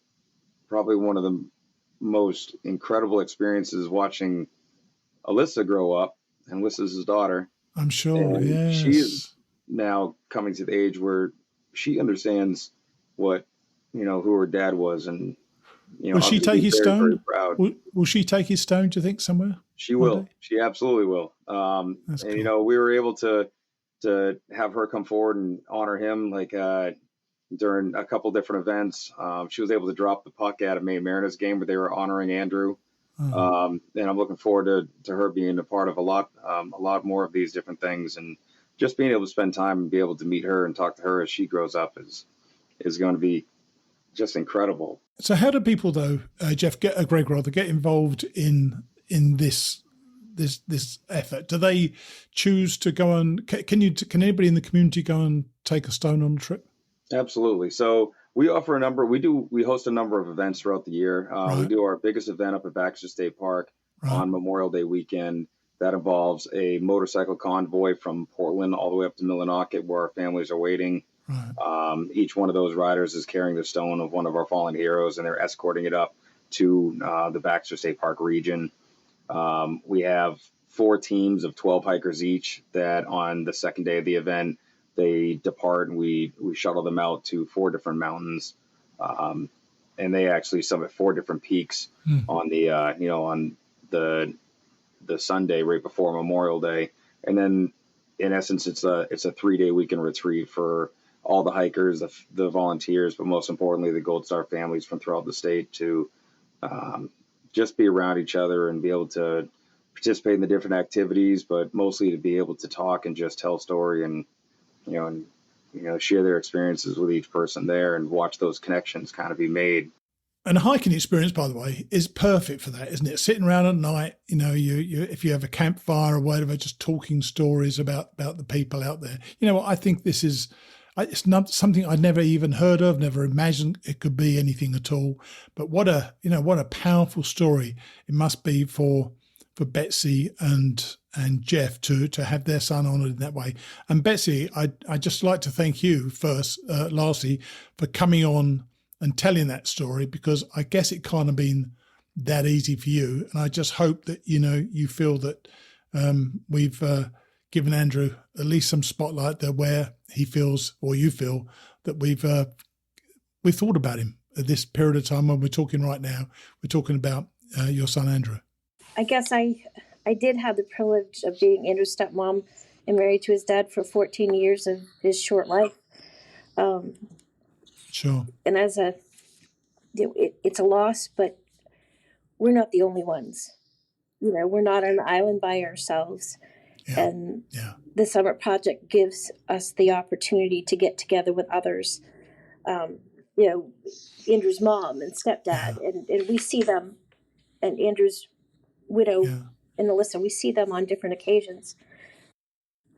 probably one of the most incredible experiences watching Alyssa grow up, and Alyssa's his daughter. I'm sure, yes. She is now coming to the age where she understands what, who her dad was. And, will she take his stone? Very proud. Will she take his stone, do you think, somewhere? She will. She absolutely will. That's and, cool. We were able to have her come forward and honor him, during a couple different events. She was able to drop the puck at a Maine Mariners game where they were honoring Andrew. And I'm looking forward to her being a part of a lot more of these different things, and just being able to spend time and be able to meet her and talk to her as she grows up is going to be just incredible. So how do people, though, Jeff, get involved in this effort? Do they choose to go on? Can anybody in the community go and take a stone on a trip? Absolutely. So we offer a number. We host a number of events throughout the year. We do our biggest event up at Baxter State Park on Memorial Day weekend. That involves a motorcycle convoy from Portland all the way up to Millinocket, where our families are waiting. Each one of those riders is carrying the stone of one of our fallen heroes, and they're escorting it up to the Baxter State Park region. We have 4 teams of 12 hikers each that on the second day of the event, they depart, and we shuttle them out to 4 different mountains. And they actually summit 4 different peaks on the, on the Sunday right before Memorial Day. And then in essence, it's a 3-day weekend retreat for all the hikers, the volunteers, but most importantly, the Gold Star families from throughout the state to just be around each other and be able to participate in the different activities, but mostly to be able to talk and just tell story and share their experiences with each person there and watch those connections kind of be made. And a hiking experience, by the way, is perfect for that, isn't it? Sitting around at night, you if you have a campfire or whatever, just talking stories about the people out there. I think this is, it's not something I'd never even heard of, never imagined it could be anything at all. But what a powerful story it must be for Betsy and Jeff to have their son honoured in that way. And Betsy, I'd just like to thank you first, lastly, for coming on and telling that story, because I guess it can't have been that easy for you. And I just hope that, you feel that we've given Andrew at least some spotlight there where he feels, or you feel, that we've thought about him at this period of time when we're talking right now. We're talking about your son, Andrew. I guess I did have the privilege of being Andrew's stepmom and married to his dad for 14 years of his short life. Sure. And it's a loss, but we're not the only ones. We're not on an island by ourselves. Yeah. And the Summer Project gives us the opportunity to get together with others. Andrew's mom and stepdad, and we see them, and Andrew's widow and Alyssa, we see them on different occasions.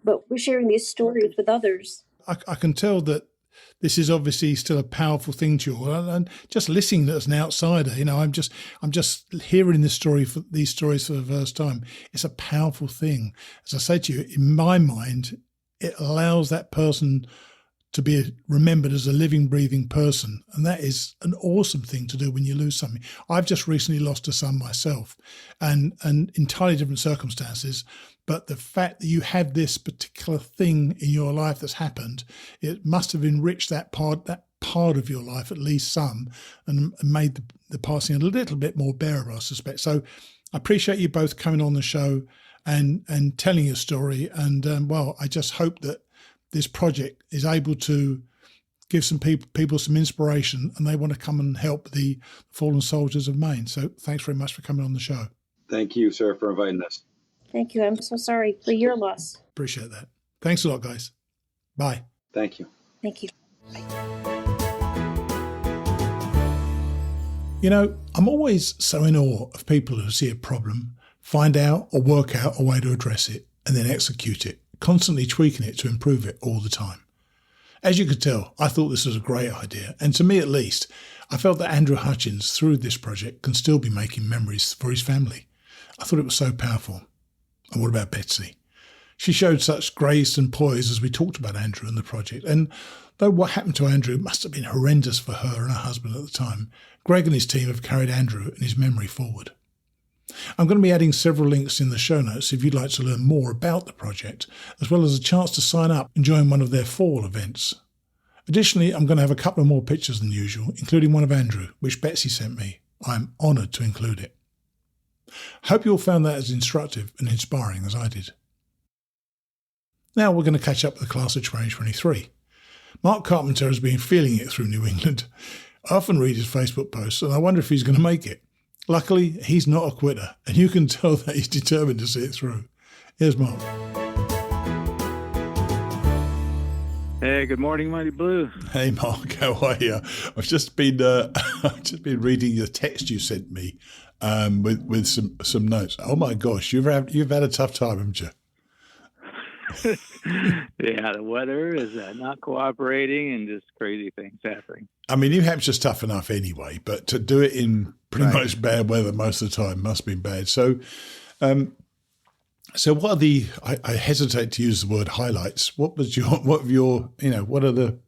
But we're sharing these stories with others. I can tell that this is obviously still a powerful thing to you all. And just listening as an outsider, I'm just hearing these stories for the first time. It's a powerful thing. As I say to you, in my mind, it allows that person to be remembered as a living, breathing person. And that is an awesome thing to do when you lose something. I've just recently lost a son myself, and entirely different circumstances. But the fact that you have this particular thing in your life that's happened, it must have enriched that part of your life, at least some, and made the passing a little bit more bearable, I suspect. So I appreciate you both coming on the show and telling your story. And I just hope that this project is able to give some people some inspiration, and they want to come and help the fallen soldiers of Maine. So thanks very much for coming on the show. Thank you, sir, for inviting us. Thank you. I'm so sorry for your loss. Appreciate that. Thanks a lot, guys. Bye. Thank you. Thank you. I'm always so in awe of people who see a problem, find out or work out a way to address it, and then execute it, constantly tweaking it to improve it all the time. As you could tell, I thought this was a great idea, and to me at least, I felt that Andrew Hutchins, through this project, can still be making memories for his family. I thought it was so powerful. And what about Betsy? She showed such grace and poise as we talked about Andrew and the project. And though what happened to Andrew must have been horrendous for her and her husband at the time, Greg and his team have carried Andrew and his memory forward. I'm going to be adding several links in the show notes if you'd like to learn more about the project, as well as a chance to sign up and join one of their fall events. Additionally, I'm going to have a couple of more pictures than usual, including one of Andrew, which Betsy sent me. I'm honoured to include it. Hope you all found that as instructive and inspiring as I did. Now we're going to catch up with the class of 2023. Mark Carpenter has been feeling it through New England. I often read his Facebook posts and I wonder if he's going to make it. Luckily, he's not a quitter, and you can tell that he's determined to see it through. Here's Mark. Hey, good morning, Mighty Blue. Hey, Mark, how are you? I've just been reading the text you sent me with some notes. Oh my gosh, you've had a tough time, haven't you? Yeah, the weather is not cooperating and just crazy things happening. I mean, New Hampshire's tough enough anyway, but to do it in pretty much bad weather most of the time must be bad. So, what are the? I hesitate to use the word highlights. What are the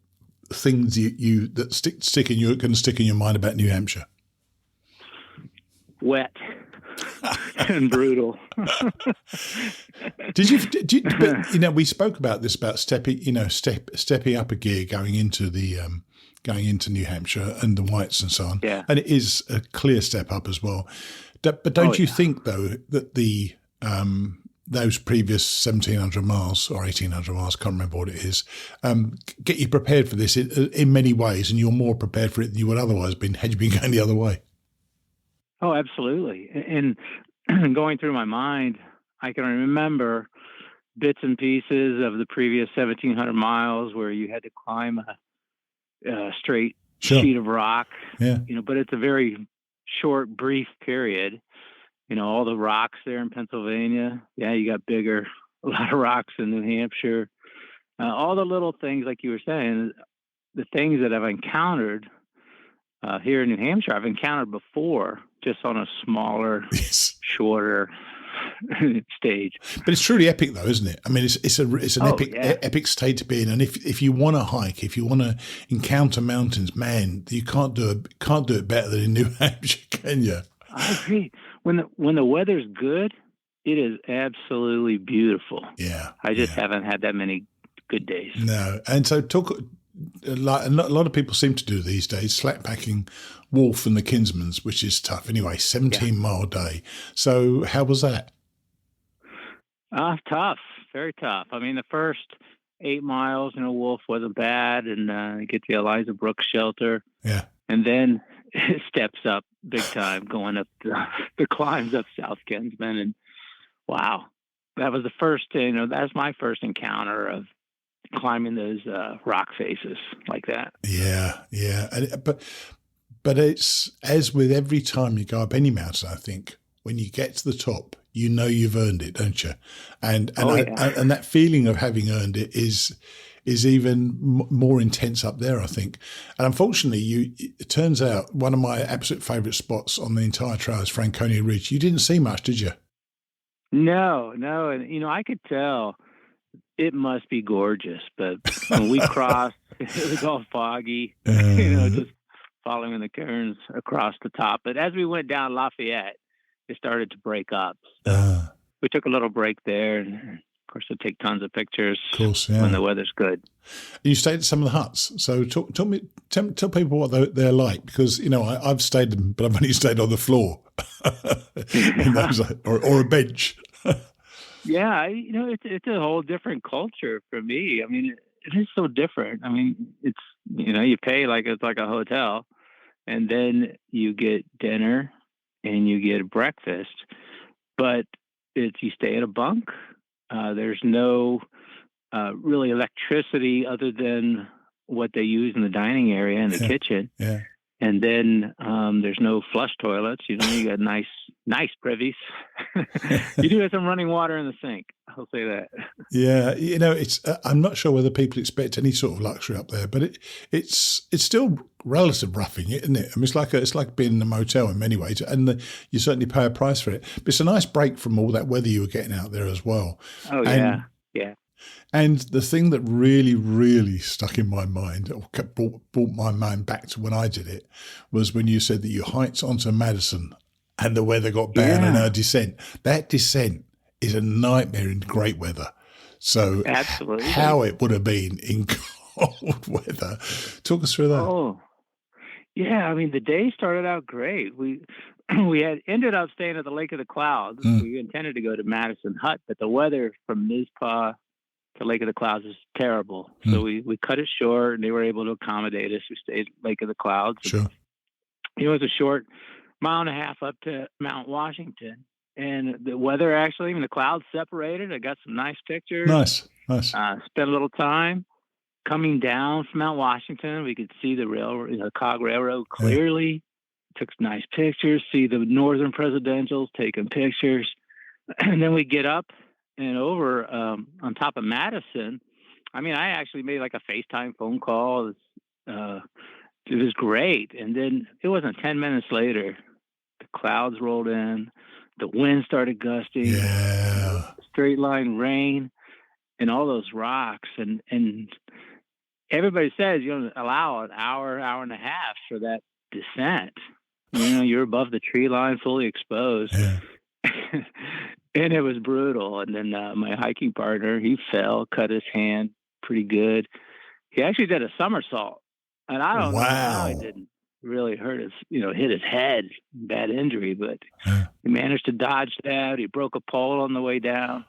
things you that stick in your can stick in your mind about New Hampshire? Wet and brutal. Did you? We spoke about this about stepping up a gear going into New Hampshire and the whites and so on. Yeah. And it is a clear step up as well. But don't you think though that the those previous 1,700 miles or 1,800 miles, can't remember what it is, get you prepared for this in many ways, and you're more prepared for it than you would otherwise have been had you been going the other way? Oh, absolutely. And going through my mind, I can remember bits and pieces of the previous 1,700 miles where you had to climb a straight sheet of rock. Yeah. But it's a very short, brief period. All the rocks there in Pennsylvania. Yeah, you got a lot of rocks in New Hampshire. All the little things, like you were saying, the things that I've encountered here in New Hampshire, I've encountered before, just on a smaller, shorter stage. But it's truly epic, though, isn't it? I mean, it's an epic state to be in. And if you want to hike, if you want to encounter mountains, man, you can't do it better than in New Hampshire, can you? I agree. When the weather's good, it is absolutely beautiful. Yeah. I just haven't had that many good days. No. And so like a lot of people seem to do these days, slackpacking Wolf and the Kinsmans, which is tough. Anyway, 17-mile day. So how was that? Tough, very tough. I mean, the first 8 miles, Wolf wasn't bad, and you get the Eliza Brooks shelter. Yeah. And then it steps up big time, going up the climbs up South Kinsman. And wow, that was the first, that's my first encounter of climbing those rock faces like that. Yeah. But it's, as with every time you go up any mountain, I think, when you get to the top, you've earned it, don't you? And that feeling of having earned it is even more intense up there, I think. And unfortunately, it turns out one of my absolute favourite spots on the entire trail is Franconia Ridge. You didn't see much, did you? No. And, I could tell it must be gorgeous, but when we crossed, it was all foggy, just following the cairns across the top. But as we went down Lafayette, it started to break up. So we took a little break there, and of course, I take tons of pictures. Of course, yeah. When the weather's good. You stayed at some of the huts, so tell people what they're like, because I've stayed them, but I've only stayed on the floor, or a bench. Yeah, it's a whole different culture for me. I mean, it is so different. I mean, it's you pay like it's like a hotel, and then you get dinner and you get breakfast, but you stay in a bunk. There's no really electricity other than what they use in the dining area and the kitchen. Yeah. And then there's no flush toilets. You got nice privies. You do have some running water in the sink. I'll say that. Yeah, it's. I'm not sure whether people expect any sort of luxury up there, but it's still relative roughing, isn't it? I mean, it's like being in a motel in many ways, and you certainly pay a price for it. But it's a nice break from all that weather you were getting out there as well. Oh, yeah. And the thing that really, really stuck in my mind, or brought my mind back to when I did it, was when you said that you hiked onto Madison and the weather got bad on our descent. That descent is a nightmare in great weather. So absolutely, how it would have been in cold weather. Talk us through that. Oh, yeah. I mean, the day started out great. We had ended up staying at the Lake of the Clouds. We intended to go to Madison Hut, but the weather from Mizpah to Lake of the Clouds is terrible. So we cut it short, and they were able to accommodate us. We stayed at Lake of the Clouds. Sure. It was a short 1.5 miles up to Mount Washington. And the weather, actually, even the clouds separated. I got some nice pictures. Nice. Spent a little time coming down from Mount Washington. We could see the railroad, the Cog Railroad clearly. Yeah. Took some nice pictures. See the Northern Presidentials taking pictures. And then we get up and over on top of Madison. I mean, I actually made like a FaceTime phone call. It was great. And then it wasn't 10 minutes later, the clouds rolled in, the wind started gusting, straight line rain, and all those rocks. And everybody says allow an hour and a half for that descent. You're above the tree line, fully exposed. Yeah. And it was brutal. And then my hiking partner, he fell, cut his hand pretty good. He actually did a somersault. And I don't know how he didn't really hurt his, hit his head, bad injury, but he managed to dodge that. He broke a pole on the way down.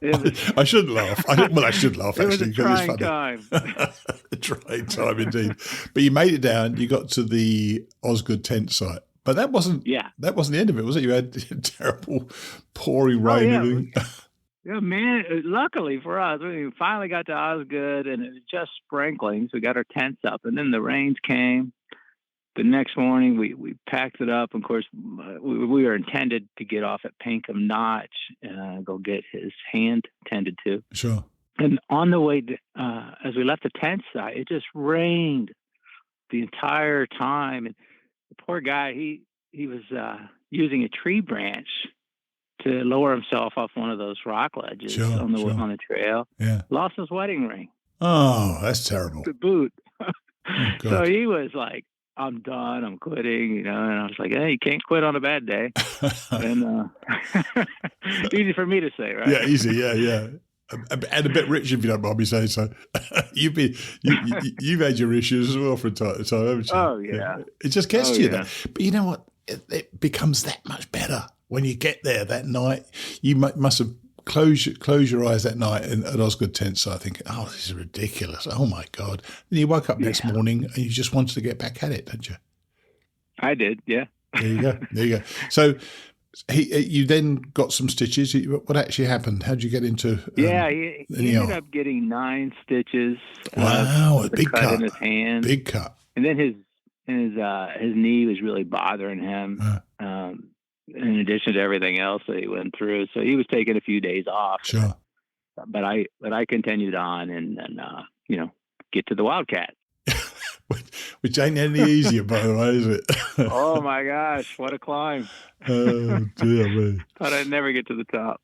I shouldn't laugh. I should laugh, actually. It was a trying time. A trying time, indeed. But you made it down. You got to the Osgood tent site. But that wasn't the end of it, was it? You had terrible pouring rain. Yeah, man. Luckily for us, we finally got to Osgood, and it was just sprinkling. So we got our tents up, and then the rains came. The next morning, we packed it up. Of course, we were intended to get off at Pinkham Notch and go get his hand tended to. Sure. And on the way, as we left the tent site, it just rained the entire time. And the poor guy, he was using a tree branch to lower himself off one of those rock ledges on the trail. Yeah. Lost his wedding ring. Oh, that's terrible. To boot. Oh, so he was like I'm done. I'm quitting, and I was like, hey, you can't quit on a bad day. And easy for me to say, right? Yeah, easy. Yeah. And a bit rich, if you don't mind me saying so. You've had your issues as well from time to time, haven't you? Oh, yeah. It just gets to you, yeah. though. But you know what? It becomes that much better when you get there that night. You must have close your eyes that night at Osgood Tent site thinking, oh, this is ridiculous. Oh, my God. Then you woke up next morning and you just wanted to get back at it, didn't you? I did, yeah. There you go. So you then got some stitches. What actually happened? How did you get into he ended up getting 9 stitches. Wow, a big cut in his hand. Big cut. And then his knee was really bothering him. In addition to everything else that he went through, so he was taking a few days off. Sure. But I continued on and get to the Wildcat. Which ain't any easier, by the way, is it? Oh my gosh, what a climb! Oh dear me! Thought I'd never get to the top.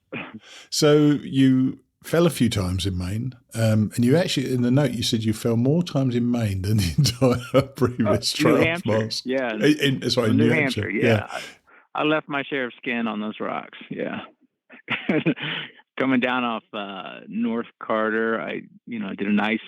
So you fell a few times in Maine, and you actually, in the note, you said you fell more times in Maine than the entire previous New 12 Hampshire. months. Yeah. New Hampshire. Yeah. I left my share of skin on those rocks. Yeah. Coming down off North Carter, I did a nice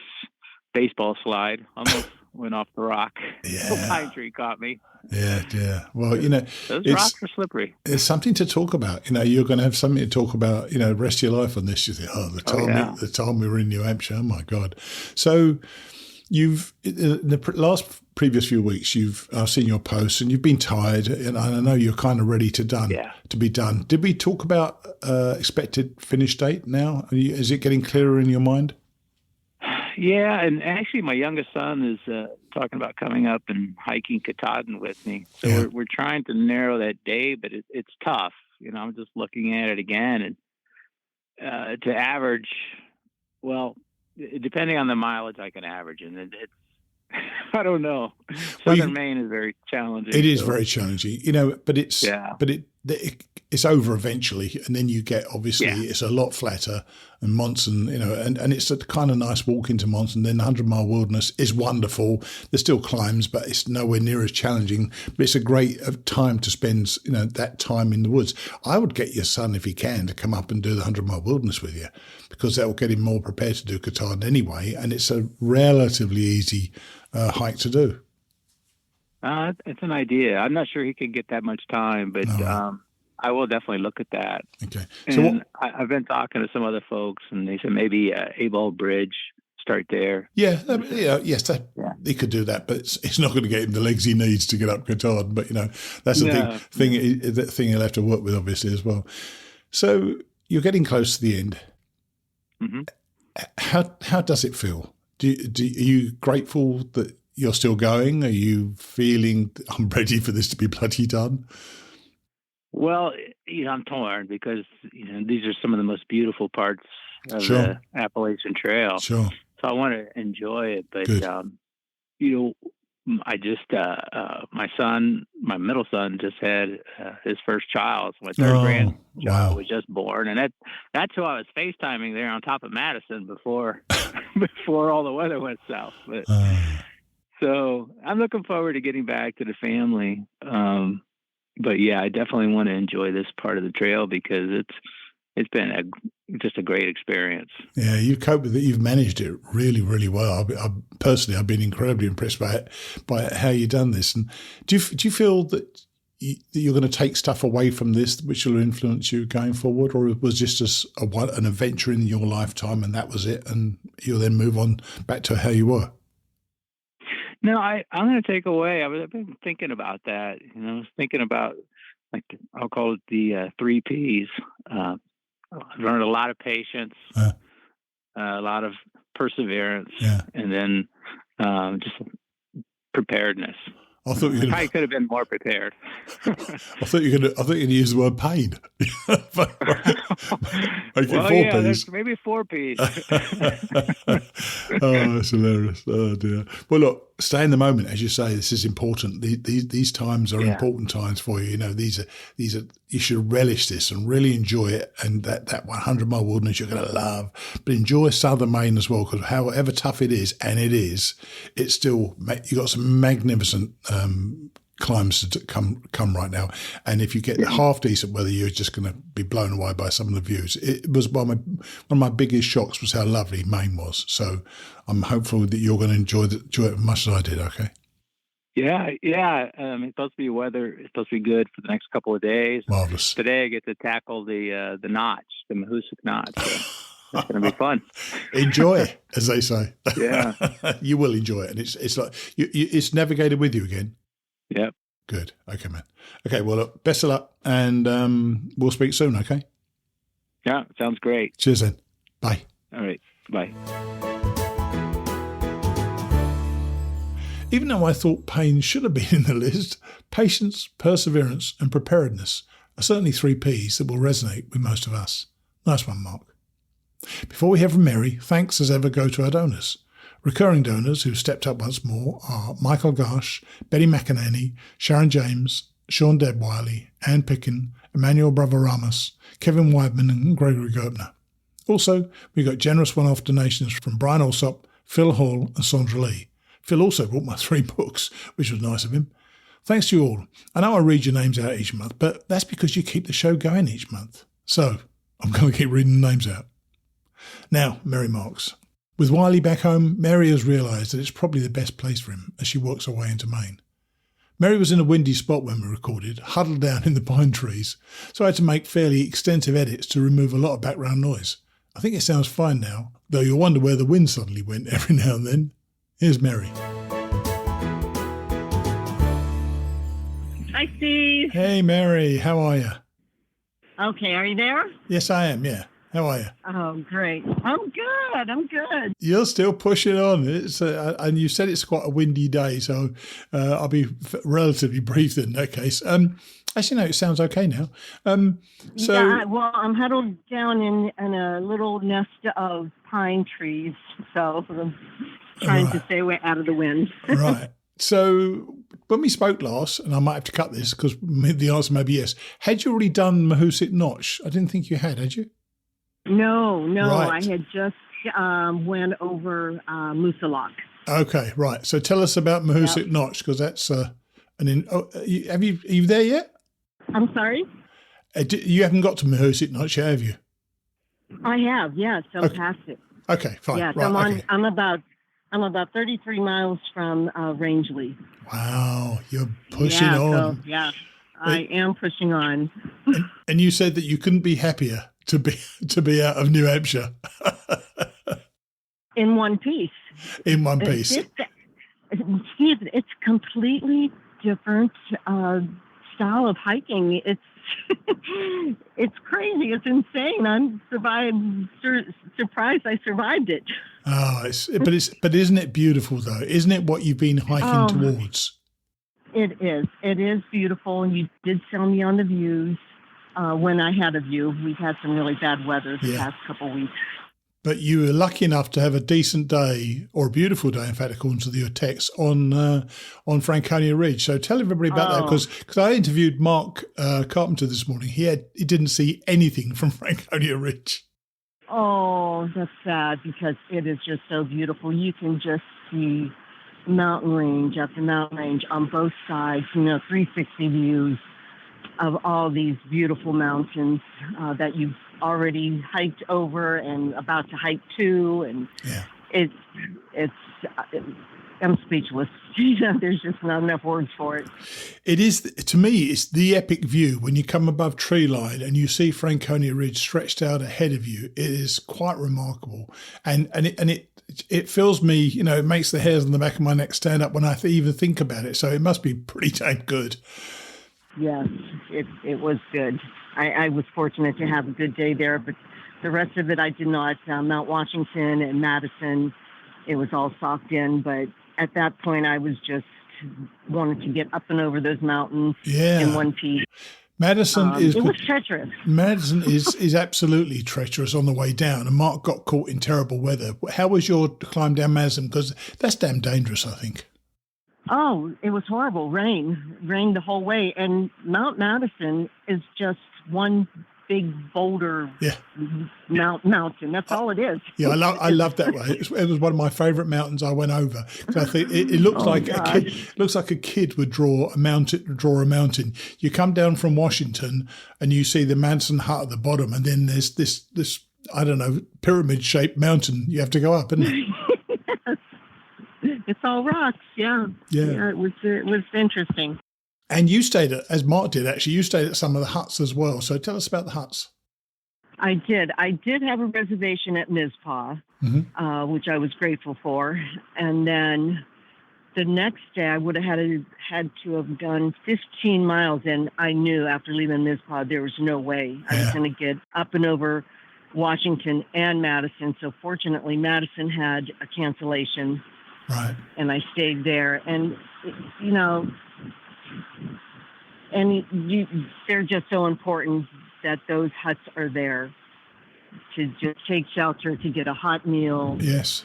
baseball slide. Almost went off the rock. Yeah. The pine tree caught me. Yeah. Well, those rocks are slippery. It's something to talk about. You're going to have something to talk about, the rest of your life on this. You think, the time we were in New Hampshire, oh my God. So you've, in the previous few weeks, I've seen your posts and you've been tired, and I know you're kind of ready to be done. Did we talk about expected finish date now? Is it getting clearer in your mind? Yeah, and actually my youngest son is talking about coming up and hiking Katahdin with me. So we're trying to narrow that day, but it's tough. I'm just looking at it again, and to average, well, depending on the mileage I can average, and it's I don't know. Southern Maine is very challenging. It is very challenging, but it's over eventually, and then you get it's a lot flatter, and Monson, and it's a kind of nice walk into Monson. Then the 100-mile wilderness is wonderful. There's still climbs, but it's nowhere near as challenging. But it's a great time to spend, that time in the woods. I would get your son, if he can, to come up and do the 100-mile wilderness with you, because that will get him more prepared to do Katahdin anyway, and it's a relatively easy hike to do. It's an idea. I'm not sure he can get that much time, but I will definitely look at that. Okay. So I've been talking to some other folks, and they said maybe Able Bridge, start there. Yeah, he could do that, but it's not going to get him the legs he needs to get up Katahdin. But that's the thing he'll have to work with, obviously, as well. So you're getting close to the end. Mm-hmm. How does it feel? Are you grateful that you're still going? Are you feeling I'm ready for this to be bloody done? Well, I'm torn because these are some of the most beautiful parts of the Appalachian Trail. Sure. So I want to enjoy it, but I just my middle son just had his first child. So my third grandchild was just born, and that's who I was FaceTiming there on top of Madison before all the weather went south. But so I'm looking forward to getting back to the family. But yeah, I definitely want to enjoy this part of the trail because it's been just a great experience. Yeah, you cope with it. You've managed it really, really well. Personally, I've been incredibly impressed by how you've done this. And do you feel that you're going to take stuff away from this which will influence you going forward, or was this just an adventure in your lifetime and that was it, and you'll then move on back to how you were? No, I'm going to take away. I've been thinking about that. I was thinking about, I'll call it the 3 Ps. I've learned a lot of patience, a lot of perseverance, and then just preparedness. I thought I could have been more prepared. I thought you were going to use the word pain. Make well, it 4 yeah, Ps. there's maybe 4 Ps. Oh, that's hilarious. Oh, dear. Well, look, stay in the moment. As you say, this is important. These times are important times for you. You know, these are, you should relish this and really enjoy it. And that 100-mile wilderness you're going to love. But enjoy southern Maine as well, because however tough it is, and it's still, you got some magnificent climbs to come right now, and if you get half decent weather, you're just going to be blown away by some of the views. It was one of my biggest shocks was how lovely Maine was. So I'm hopeful that you're going to enjoy it as much as I did. Okay. Yeah. It's supposed to be weather. It's supposed to be good for the next couple of days. Marvelous. Today I get to tackle the notch, the Mahoosic Notch. So it's going to be fun. Enjoy, as they say. Yeah. You will enjoy it, and it's like it's navigated with you again. Yep. Good. Okay, man. Okay, well, look, best of luck, and we'll speak soon, okay? Yeah, sounds great. Cheers then. Bye. All right. Bye. Even though I thought pain should have been in the list, patience, perseverance, and preparedness are certainly 3 Ps that will resonate with most of us. Nice one, Mark. Before we hear from Mary, thanks as ever go to our donors. Recurring donors who stepped up once more are Michael Garsh, Betty McInerney, Sharon James, Sean Debwiley, Ann Pickin, Emmanuel Bravo Ramos, Kevin Weidman, and Gregory Gerbner. Also, we got generous one-off donations from Brian Alsop, Phil Hall, and Sandra Lee. Phil also bought my 3 books, which was nice of him. Thanks to you all. I know I read your names out each month, but that's because you keep the show going each month. So, I'm going to keep reading the names out. Now, Mary Marks. With Wiley back home, Mary has realised that it's probably the best place for him as she works her way into Maine. Mary was in a windy spot when we recorded, huddled down in the pine trees, so I had to make fairly extensive edits to remove a lot of background noise. I think it sounds fine now, though you'll wonder where the wind suddenly went every now and then. Here's Mary. Hi, Steve. Hey, Mary, how are you? Okay, are you there? Yes, I am, yeah. How are you? Oh, great. I'm good. You're still pushing on. It's and you said it's quite a windy day, so I'll be relatively brief in that case. Actually, no, it sounds okay now. Yeah, well, I'm huddled down in a little nest of pine trees, so I'm trying to stay away out of the wind. Right. So when we spoke last, and I might have to cut this because the answer may be yes, had you already done Mahoosic Notch? I didn't think you had you? No, Right. I had just went over Moosalok. Okay, right. So tell us about Mahoosic Notch, because that's are you there yet? I'm sorry? You haven't got to Mahoosic Notch yet, have you? I have, yes. I'm past it. Okay, fine. Yes, right, I'm about 33 miles from Rangeley. Wow, you're pushing on. So, I am pushing on. And you said that you couldn't be happier to be out of New Hampshire. In one piece. In one piece. Steve, it's completely different style of hiking. It's it's crazy. It's insane. I'm surprised I survived it. Oh, but isn't it beautiful though? Isn't it what you've been hiking towards? It is. It is beautiful. And you did sell me on the views when I had a view. We've had some really bad weather the past couple of weeks. But you were lucky enough to have a decent day, or a beautiful day, in fact, according to your text, on Franconia Ridge. So tell everybody about that, because I interviewed Mark Carpenter this morning. He didn't see anything from Franconia Ridge. Oh, that's sad, because it is just so beautiful. You can just see mountain range after mountain range on both sides, 360 views of all these beautiful mountains that you've already hiked over and about to hike to, and I'm speechless. There's just not enough words for it. It is, to me, it's the epic view when you come above tree line and you see Franconia Ridge stretched out ahead of you. It is quite remarkable, and it fills me. It makes the hairs on the back of my neck stand up when I even think about it. So it must be pretty damn good. Yes, it was good. I was fortunate to have a good day there, but the rest of it I did not. Mount Washington and Madison, it was all socked in. But at that point, I was just wanted to get up and over those mountains in one piece. Madison is it was treacherous. Madison is absolutely treacherous on the way down, and Mark got caught in terrible weather. How was your climb down Madison? Because that's damn dangerous, I think. Oh, it was horrible. Rain the whole way. And Mount Madison is just one big boulder mountain. That's all it is. Yeah, I love that way. It was one of my favourite mountains I went over. So I think it looks like a kid would draw a mountain. You come down from Washington and you see the Madison Hut at the bottom, and then there's this I don't know, pyramid shaped mountain you have to go up, isn't it? It's all rocks, yeah. It was interesting. And you stayed at, as Mark did actually, you stayed at some of the huts as well. So tell us about the huts. I did have a reservation at Mizpah, which I was grateful for. And then the next day I would have had to have done 15 miles. And I knew after leaving Mizpah, there was no way I was going to get up and over Washington and Madison. So fortunately, Madison had a cancellation. Right. And I stayed there. And, you know, they're just so important that those huts are there to just take shelter, to get a hot meal. Yes.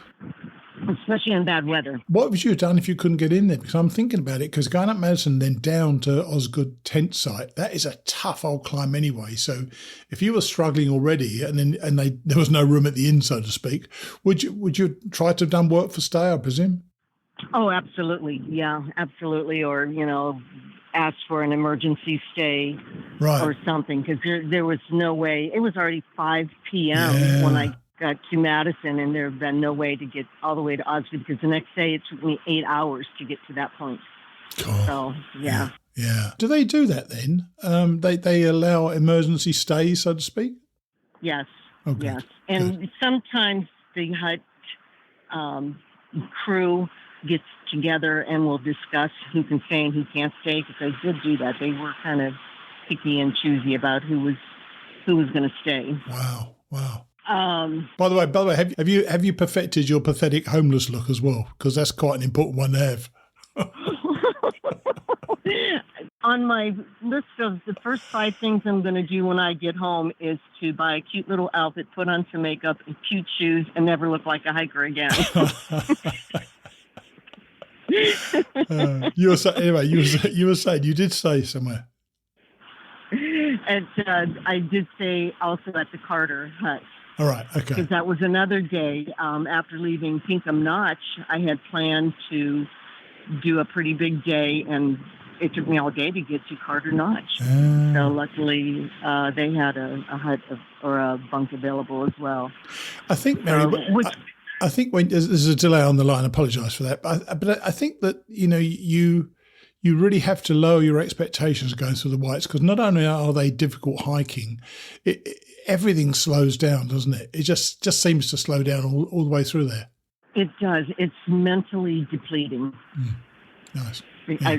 Especially in bad weather. What would you have done if you couldn't get in there? Because I'm thinking about it, because going up Madison then down to Osgood tent site, that is a tough old climb anyway. So if you were struggling already there was no room at the inn, so to speak, would you try to have done work for stay, I presume? Oh, absolutely. Yeah, absolutely. Or, you know, ask for an emergency stay or something, because there was no way. It was already 5 p.m. when I got to Madison, and there had been no way to get all the way to Osgood, because the next day it took me 8 hours to get to that point. Cool. So, yeah. Do they do that then? They allow emergency stays, so to speak? Yes. Okay. Yes. And sometimes the hut crew gets together and will discuss who can stay and who can't stay, because they did do that. They were kind of picky and choosy about who was going to stay. Wow. By the way, have you perfected your pathetic homeless look as well? Because that's quite an important one to have. On my list of the first 5 things I'm going to do when I get home is to buy a cute little outfit, put on some makeup and cute shoes, and never look like a hiker again. You were saying you did say somewhere. And I did say also at the Carter Hut. All right, okay. Because that was another day after leaving Pinkham Notch. I had planned to do a pretty big day, and it took me all day to get to Carter Notch. So luckily, they had a hut or a bunk available as well. I think, Mary, I think when there's a delay on the line, I apologise for that. But I think that, you know, you really have to lower your expectations going through the Whites, because not only are they difficult hiking, everything slows down, doesn't it? It just seems to slow down all the way through there. It does. It's mentally depleting. Nice. Yeah.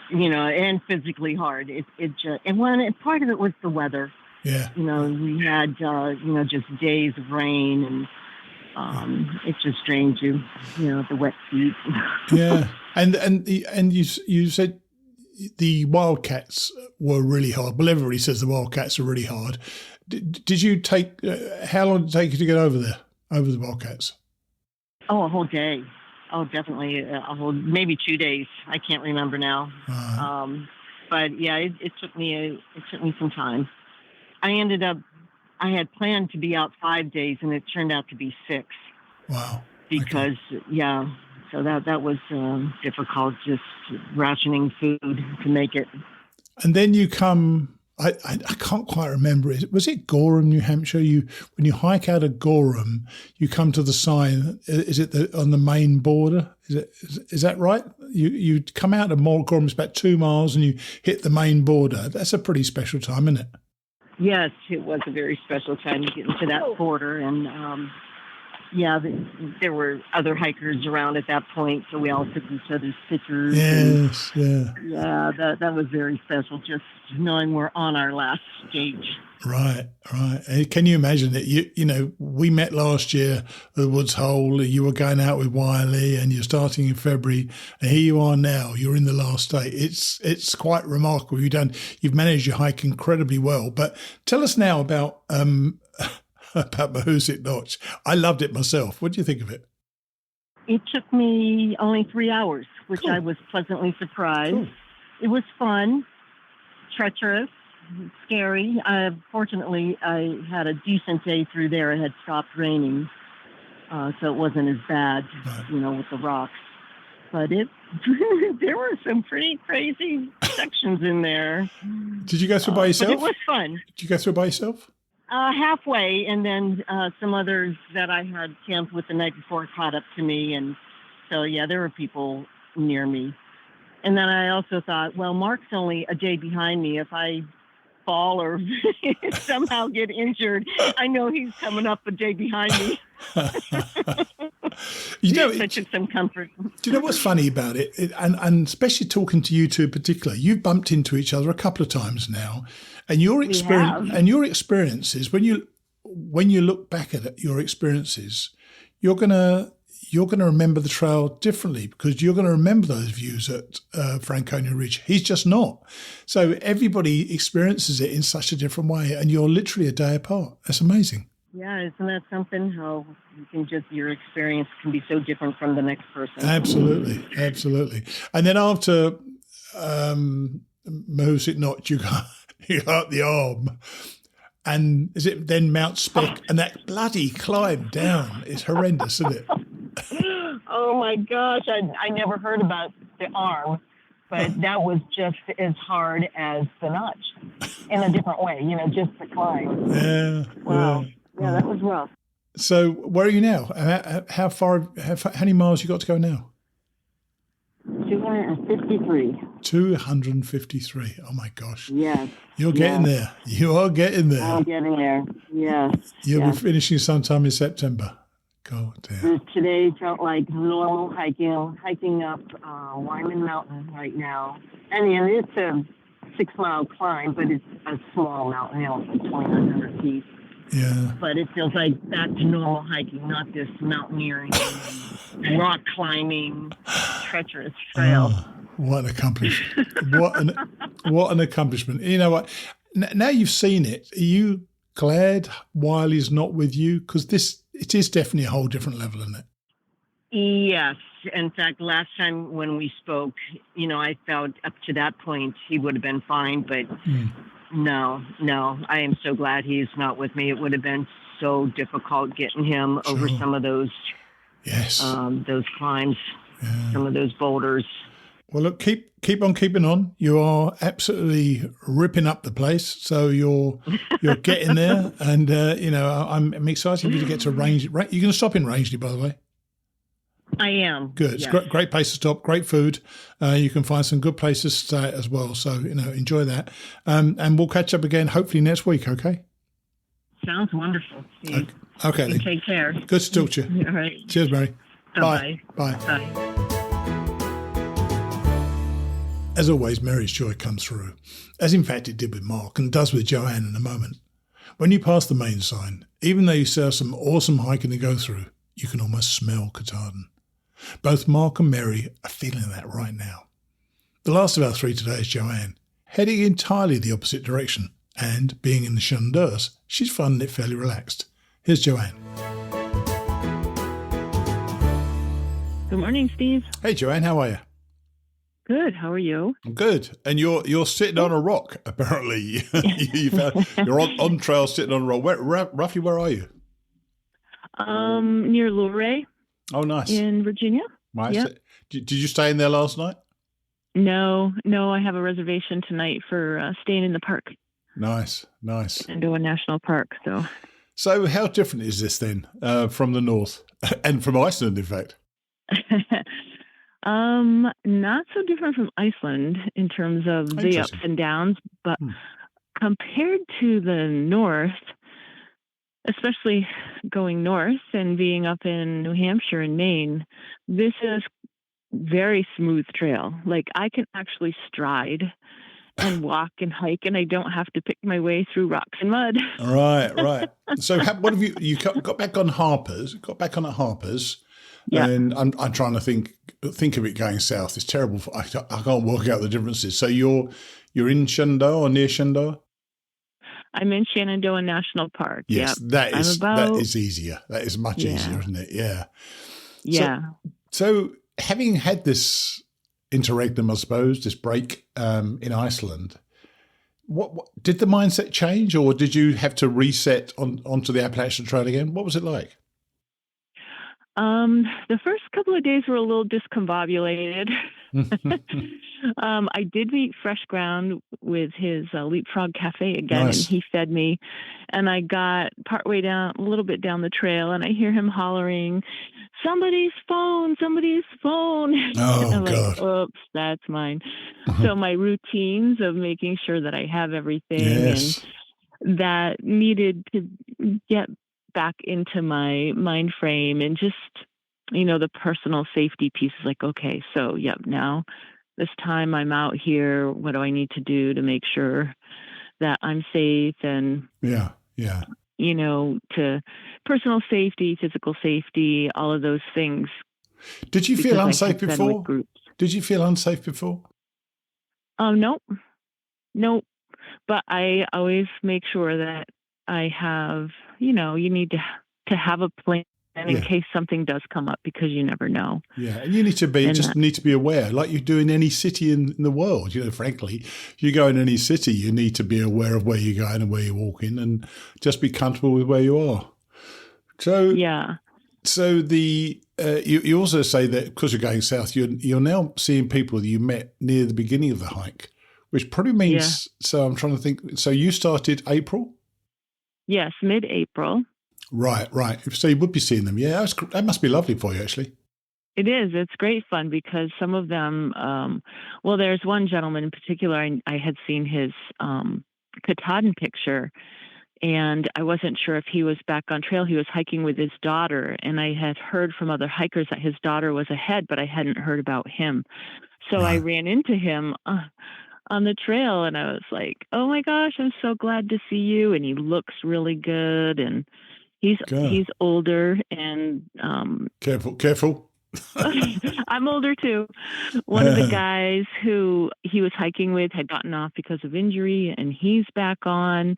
And physically hard. And part of it was the weather. Yeah. You know, we had just days of rain, and it just drains you. You know, the wet feet. Yeah. And you said the wildcats were really hard. Well, everybody says the wildcats are really hard. Did you take? How long did it take you to get over the wildcats? Oh, a whole day. Oh, definitely maybe 2 days. I can't remember now. But yeah, it took me some time. I had planned to be out 5 days, and it turned out to be 6. Wow. Because so that was difficult, just rationing food to make it. And then you come. I can't quite remember. Was it Gorham, New Hampshire? When you hike out of Gorham, you come to the sign. Is it on the Maine border? Is that right? You come out of Gorham, it's about 2 miles, and you hit the Maine border. That's a pretty special time, isn't it? Yes, it was a very special time to get into that border, and yeah, there were other hikers around at that point, so we all took each other's pictures. Yes, yeah. Yeah, that was very special, just knowing we're on our last stage. Right, right. And can you imagine it? You know, we met last year at the Woods Hole. You were going out with Wiley, and you're starting in February, and here you are now. You're in the last day. It's quite remarkable. You've managed your hike incredibly well. But tell us now about about Mahoosic Notch. I loved it myself. What do you think of it? It took me only 3 hours, which Cool. I was pleasantly surprised. Cool. It was fun, treacherous, scary. Fortunately, I had a decent day through there. It had stopped raining, so it wasn't as bad, Right. with the rocks. But there were some pretty crazy sections in there. Did you go through by yourself? But it was fun. Did you go through by yourself? Halfway, and then some others that I had camped with the night before caught up to me, and so yeah, there were people near me. And then I also thought, well, Mark's only a day behind me. If I fall or somehow get injured, I know he's coming up a day behind me. So I took some comfort. Do you know what's funny about it? And especially talking to you two in particular, you've bumped into each other a couple of times now, and your experiences when you look back at it, your experiences, you're gonna remember the trail differently because you're going to remember those views at Franconia Ridge. He's just not. So everybody experiences it in such a different way, and you're literally a day apart. That's amazing. Yeah, isn't that something? How your experience can be so different from the next person. Absolutely, absolutely. And then after Mahoosic Notch, you got the arm. And is it then Mount Speck? And that bloody climb down is horrendous, isn't it? Oh my gosh, I never heard about the arm, but that was just as hard as the notch in a different way, just the climb. Yeah. Wow. Yeah, that was rough. So where are you now? How many miles you got to go now? 253. 253. Oh my gosh. Yes. You're getting there. You are getting there. I'm getting there. Yes. You'll be finishing sometime in September. God damn. Today felt like normal hiking up Wyman Mountain right now. And it's a 6-mile climb, but it's a small mountain, it's 2,900 feet. Yeah. But it feels like back to normal hiking, not this mountaineering, rock climbing, treacherous trail. Oh, what an accomplishment. What an accomplishment. You know what? Now you've seen it, are you glad Wiley's not with you? Because it is definitely a whole different level, isn't it? Yes. In fact, last time when we spoke, I felt up to that point he would have been fine, but no, I am so glad he's not with me. It would have been so difficult getting him over some of those those climbs, some of those boulders. Well, look, keep on keeping on. You are absolutely ripping up the place. So you're getting there, and I'm excited for you to get to Rangeley. You're going to stop in Rangeley, by the way. I am. Good. Yes. It's great place to stop. Great food. You can find some good places to stay as well. So enjoy that. And we'll catch up again hopefully next week. Okay. Sounds wonderful, Steve. Okay. You take care. Good to talk to you. All right. Cheers, Mary. Bye. Bye. Bye. As always, Mary's joy comes through, as in fact it did with Mark and does with Joanne in a moment. When you pass the Maine sign, even though you still have some awesome hiking to go through, you can almost smell Katahdin. Both Mark and Mary are feeling that right now. The last of our three today is Joanne, heading entirely the opposite direction, and being in the Shennies, she's finding it fairly relaxed. Here's Joanne. Good morning, Steve. Hey Joanne, how are you? Good. How are you? I'm good. And you're sitting on a rock, apparently. You're on trail sitting on a rock. Roughly where are you? Near Luray. Oh, nice. In Virginia. Right. Yeah. So, did you stay in there last night? No. I have a reservation tonight for staying in the park. Nice. Shenandoah National Park. So how different is this then from the north and from Iceland, in fact? Not so different from Iceland in terms of the ups and downs, but compared to the north, especially going north and being up in New Hampshire and Maine, this is very smooth trail. Like I can actually stride and walk and hike, and I don't have to pick my way through rocks and mud. Right. So what have you got back on Harper's? Got back on at Harper's, Yeah. and I'm trying to think of it going south. It's terrible. I can't work out the differences. So you're in Shenandoah or near Shenandoah? I'm in Shenandoah National Park. Yes, Yep. that is easier. That is much easier, isn't it? Yeah. Yeah. So having had this interregnum, I suppose, this break in Iceland, what did the mindset change, or did you have to reset onto the Appalachian Trail again? What was it like? The first couple of days were a little discombobulated. I did meet Fresh Ground with his Leapfrog Cafe again, Nice. and he fed me. And I got partway down, a little bit down the trail, and I hear him hollering, "Somebody's phone, somebody's phone." Oh, I'm God. like, oops, that's mine. So my routines of making sure that I have everything Yes. and that needed to get back into my mind frame, and just, the personal safety piece is like, okay, so now this time I'm out here, what do I need to do to make sure that I'm safe? And, Yeah. to personal safety, physical safety, all of those things. Did you feel because I unsafe had been with before? groups. Did you feel unsafe before? Nope. But I always make sure that I have, you need to have a plan in case something does come up, because you never know. Yeah, and you need to be aware, like you do in any city in the world. Frankly, if you go in any city, you need to be aware of where you're going and where you're walking, and just be comfortable with where you are. So yeah. So you also say that because you're going south, you're now seeing people that you met near the beginning of the hike, which probably means. Yeah. So I'm trying to think. So you started April? Yes, mid-April. Right. So you would be seeing them. Yeah, that must be lovely for you, actually. It is. It's great fun because some of them, there's one gentleman in particular, I had seen his Katahdin picture, and I wasn't sure if he was back on trail. He was hiking with his daughter, and I had heard from other hikers that his daughter was ahead, but I hadn't heard about him. So I ran into him on the trail, and I was like, oh my gosh, I'm so glad to see you. And he looks really good, and he's older, and careful. I'm older too. One of the guys who he was hiking with had gotten off because of injury, and he's back on,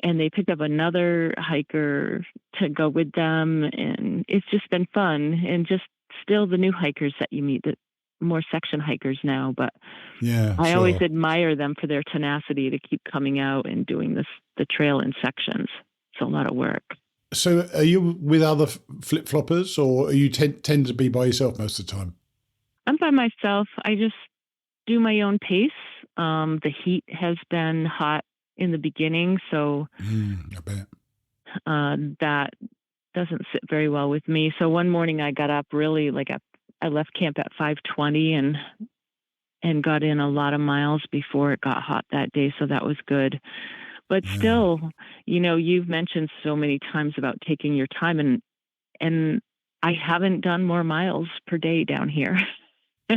and they picked up another hiker to go with them. And it's just been fun. And just still the new hikers that you meet, that more section hikers now, but I always admire them for their tenacity to keep coming out and doing the trail in sections. It's a lot of work. So are you with other flip-floppers, or are you tend to be by yourself most of the time? I'm by myself. I just do my own pace. The heat has been hot in the beginning, so I bet. That doesn't sit very well with me. So one morning I got up really I left camp at 5:20 and got in a lot of miles before it got hot that day, so that was good. But still, you've mentioned so many times about taking your time, and I haven't done more miles per day down here.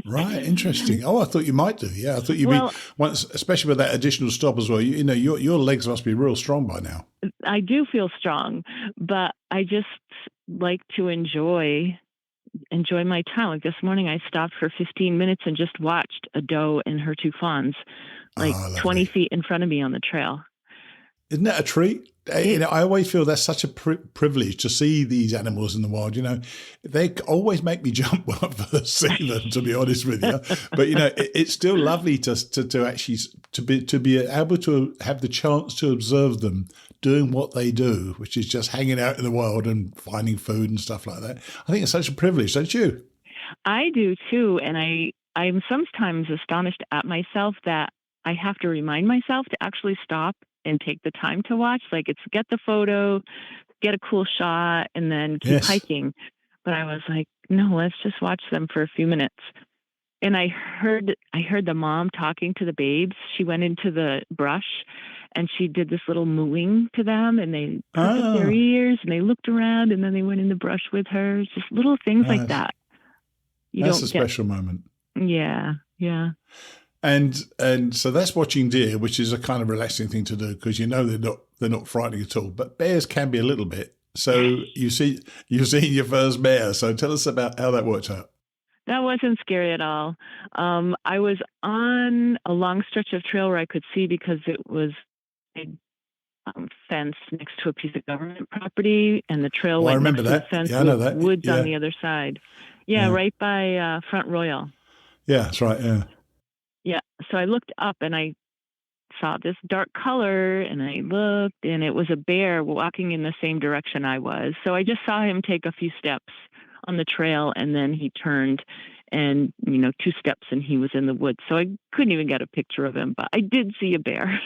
Right, interesting. Oh, I thought you might do. Yeah, I thought you'd be once, especially with that additional stop as well. Your legs must be real strong by now. I do feel strong, but I just like to enjoy my time. Like this morning, I stopped for 15 minutes and just watched a doe and her two fawns, 20 feet in front of me on the trail. Isn't that a treat? I always feel that's such a privilege to see these animals in the wild. They always make me jump when I first see them, to be honest with you. But it's still lovely to actually be able to have the chance to observe them doing what they do, which is just hanging out in the wild and finding food and stuff like that. I think it's such a privilege, don't you? I do too, and I'm sometimes astonished at myself that I have to remind myself to actually stop and take the time to watch. It's get the photo, get a cool shot, and then keep hiking. But I was like, no, let's just watch them for a few minutes. And I heard the mom talking to the babes. She went into the brush and she did this little mooing to them, and they pricked up their ears and they looked around, and then they went in the brush with her. It's just little things like that. That's a special moment. Yeah. And so that's watching deer, which is a kind of relaxing thing to do because they're not frightening at all. But bears can be a little bit. So you've seen your first bear. So tell us about how that worked out. That wasn't scary at all. I was on a long stretch of trail where I could see because it was a fence next to a piece of government property, and the trail went next to the fence with woods on the other side. Yeah, right by Front Royal. Yeah, that's right, yeah. Yeah, so I looked up and I saw this dark color, and I looked, and it was a bear walking in the same direction I was. So I just saw him take a few steps on the trail, and then he turned and, 2 steps and he was in the woods. So I couldn't even get a picture of him, but I did see a bear.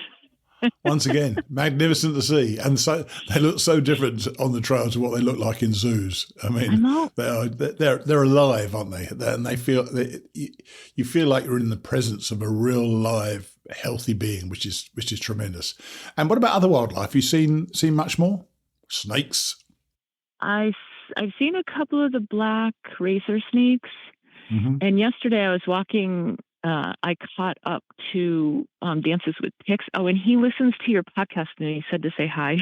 Once again, magnificent to see. And so they look so different on the trail to what they look like in zoos. I mean, they're alive, aren't they? And they feel you feel like you're in the presence of a real live, healthy being, which is tremendous. And what about other wildlife? Have you seen much more? Snakes? I've seen a couple of the black racer snakes. Mm-hmm. And yesterday I was walking. I caught up to Dances with Ticks. Oh, and he listens to your podcast, and he said to say hi.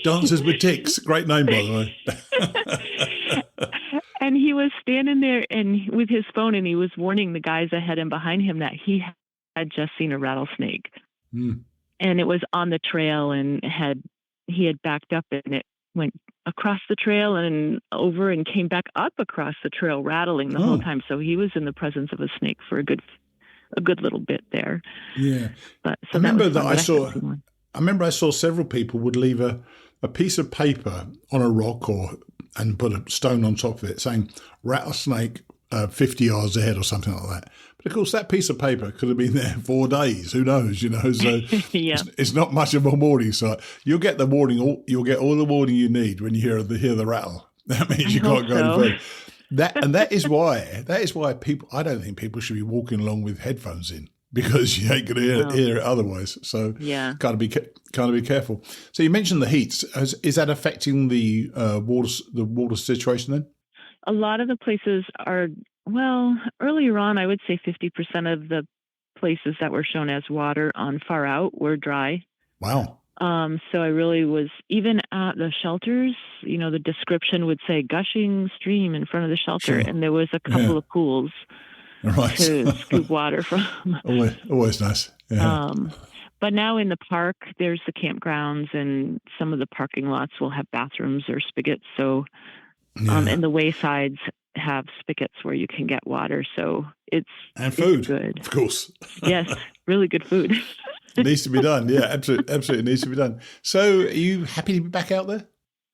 Dances with Ticks. Great name, by the way. And he was standing there and with his phone, and he was warning the guys ahead and behind him that he had just seen a rattlesnake. Mm. And it was on the trail, and he had backed up, and it went across the trail and over and came back up across the trail, rattling the whole time. So he was in the presence of a snake for a good little bit there. Yeah. But so I remember I saw several people would leave a piece of paper on a rock and put a stone on top of it saying rattlesnake 50 yards ahead or something like that. But of course, that piece of paper could have been there 4 days. Who knows? So it's not much of a warning sight. You'll get the warning. You'll get all the warning you need when you hear the rattle. That means you can't go any further. That is why people. I don't think people should be walking along with headphones in because you ain't going to hear it otherwise. So got to be careful. So you mentioned the heat. Is that affecting the water situation then? A lot of the places are, earlier on, I would say 50% of the places that were shown as water on Far Out were dry. Wow. So I really was, even at the shelters, the description would say gushing stream in front of the shelter, and there was a couple of pools to scoop water from. Always nice. Yeah. But now in the park, there's the campgrounds, and some of the parking lots will have bathrooms or spigots. So and the waysides have spigots where you can get water. So it's food, good. Of course. Yes, really good food. It needs to be done. Yeah, absolutely needs to be done. So are you happy to be back out there?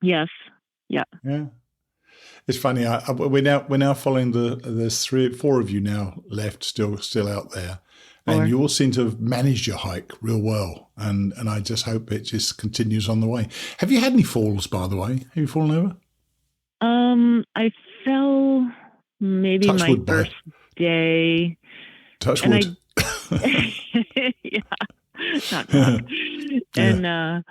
Yes. Yeah. Yeah. It's funny. We're now following there's 4 of you now left still out there. And you all seem to have managed your hike real well. And I just hope it just continues on the way. Have you had any falls, by the way? Have you fallen over? I fell maybe Touch my wood, first day. Touch wood. Yeah, not bad. And I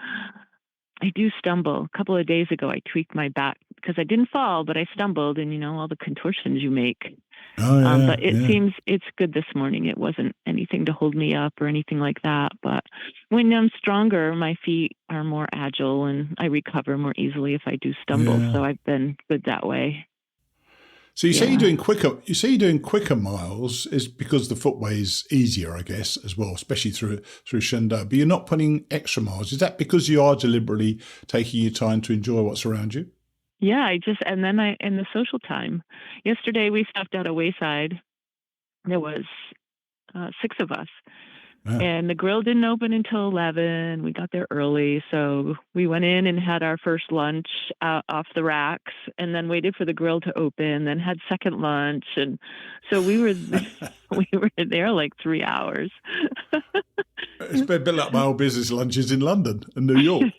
do stumble. A couple of days ago, I tweaked my back because I didn't fall, but I stumbled, and all the contortions you make. But it seems it's good this morning. It wasn't anything to hold me up or anything like that. But when I'm stronger, my feet are more agile and I recover more easily if I do stumble. Yeah. So I've been good that way. So you say you're doing quicker. You say you're doing quicker miles is because the footway is easier, I guess, as well, especially through Shennies. But you're not putting extra miles. Is that because you are deliberately taking your time to enjoy what's around you? Yeah, and then in the social time. Yesterday we stopped at a wayside. There was 6 of us. And the grill didn't open until 11. We got there early. So we went in and had our first lunch off the racks and then waited for the grill to open, then had second lunch. And so we were We were there like 3 hours. It's a bit like my old business lunches in London and New York.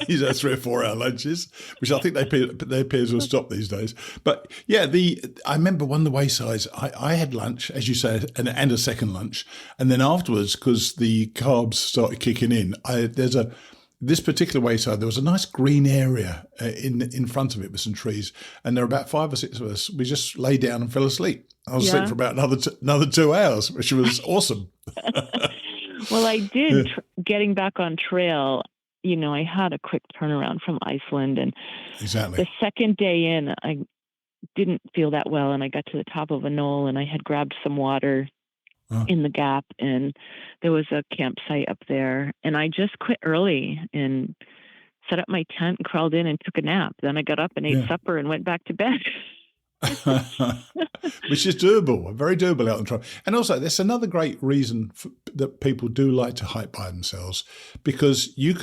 These are 3 or 4 hour lunches, which I think they appears will stop these days. But yeah, I remember one of the waysides, I had lunch, as you said, and a second lunch. And then afterwards, because the carbs started kicking in, this particular wayside, there was a nice green area in front of it with some trees. And there were about 5 or 6 of us. We just lay down and fell asleep. I was asleep for about another 2 hours, which was awesome. Well, I did, getting back on trail, I had a quick turnaround from Iceland. And exactly. The second day in, I didn't feel that well. And I got to the top of a knoll and I had grabbed some water in the gap. And there was a campsite up there. And I just quit early and set up my tent and crawled in and took a nap. Then I got up and ate supper and went back to bed. Which is doable, very doable out on trail. And also, there's another great reason that people do like to hike by themselves, because you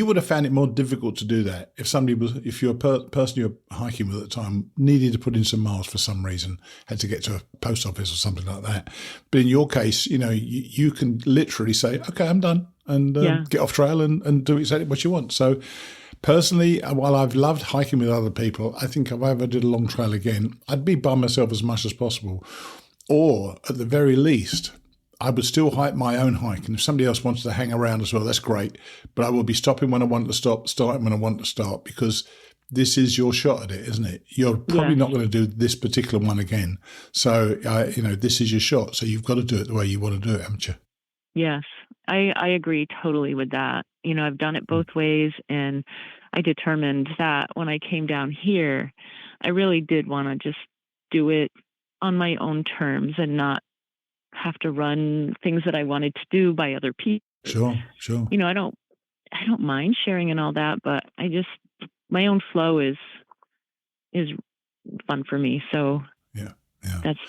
would have found it more difficult to do that if you're a person you're hiking with at the time needed to put in some miles for some reason, had to get to a post office or something like that. But in your case, you can literally say, okay, I'm done, and get off trail and do exactly what you want. So personally, while I've loved hiking with other people, I think if I ever did a long trail again, I'd be by myself as much as possible. Or at the very least, I would still hike my own hike. And if somebody else wants to hang around as well, that's great. But I will be stopping when I want to stop, starting when I want to start, because this is your shot at it, isn't it? You're probably not going to do this particular one again. So, this is your shot. So you've got to do it the way you want to do it, haven't you? Yes, I agree totally with that. I've done it both ways, and I determined that when I came down here, I really did want to just do it on my own terms and not have to run things that I wanted to do by other people. Sure. I don't mind sharing and all that, but my own flow is fun for me. So yeah. That's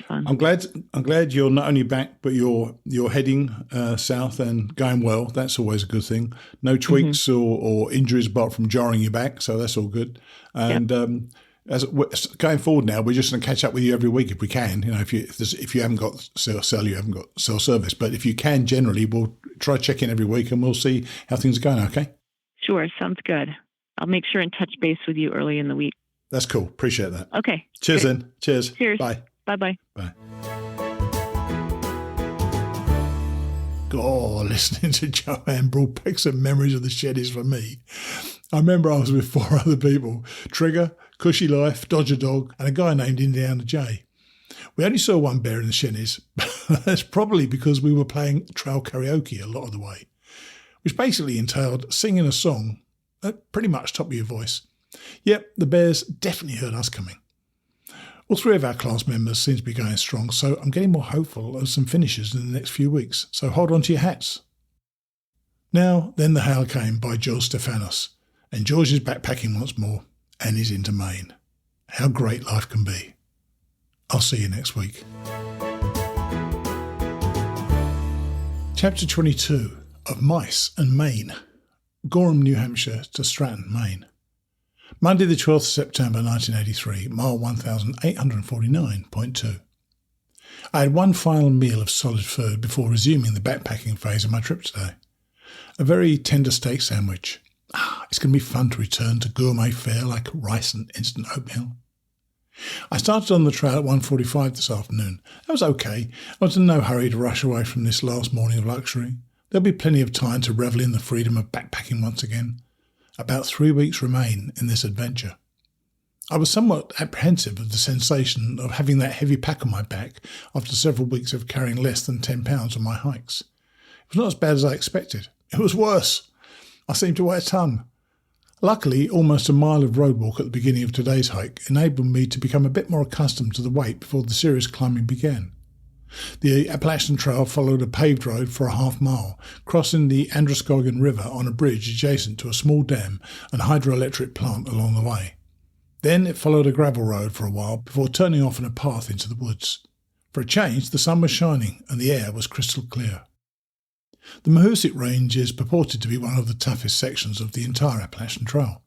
fun. I'm glad you're not only back, but you're heading south and going well. That's always a good thing. No tweaks or injuries apart from jarring your back, so that's all good. And as going forward now, we're just going to catch up with you every week if we can. If you haven't got cell, you haven't got cell service. But if you can, generally, we'll try check in every week and we'll see how things are going. Okay. Sure, sounds good. I'll make sure and touch base with you early in the week. That's cool. Appreciate that. Okay. Cheers great. then. Cheers. Bye. Bye-bye. Bye. God, listening to Joanne brought back some memories of the Shennies for me. I remember I was with 4 other people: Trigger, Cushy Life, Dodger Dog, and a guy named Indiana J. We only saw one bear in the Shennies. That's probably because we were playing trail karaoke a lot of the way, which basically entailed singing a song at pretty much top of your voice. Yep, the bears definitely heard us coming. All 3 of our class members seem to be going strong, so I'm getting more hopeful of some finishes in the next few weeks, so hold on to your hats. Now, Then the Hail Came by George Stephanos, and George is backpacking once more, and he's into Maine. How great life can be. I'll see you next week. Chapter 22 of Mice and Maine. Gorham, New Hampshire to Stratton, Maine. Monday the 12th of September 1983, mile 1849.2. I had one final meal of solid food before resuming the backpacking phase of my trip today. A very tender steak sandwich. It's going to be fun to return to gourmet fare like rice and instant oatmeal. I started on the trail at 1:45 this afternoon. That was okay. I was in no hurry to rush away from this last morning of luxury. There'll be plenty of time to revel in the freedom of backpacking once again. About 3 weeks remain in this adventure. I was somewhat apprehensive of the sensation of having that heavy pack on my back after several weeks of carrying less than 10 pounds on my hikes. It was not as bad as I expected. It was worse. I seemed to weigh a ton. Luckily, almost a mile of roadwalk at the beginning of today's hike enabled me to become a bit more accustomed to the weight before the serious climbing began. The Appalachian Trail followed a paved road for a half-mile, crossing the Androscoggin River on a bridge adjacent to a small dam and hydroelectric plant along the way. Then it followed a gravel road for a while before turning off on a path into the woods. For a change, the sun was shining and the air was crystal clear. The Mahoosic Range is purported to be one of the toughest sections of the entire Appalachian Trail.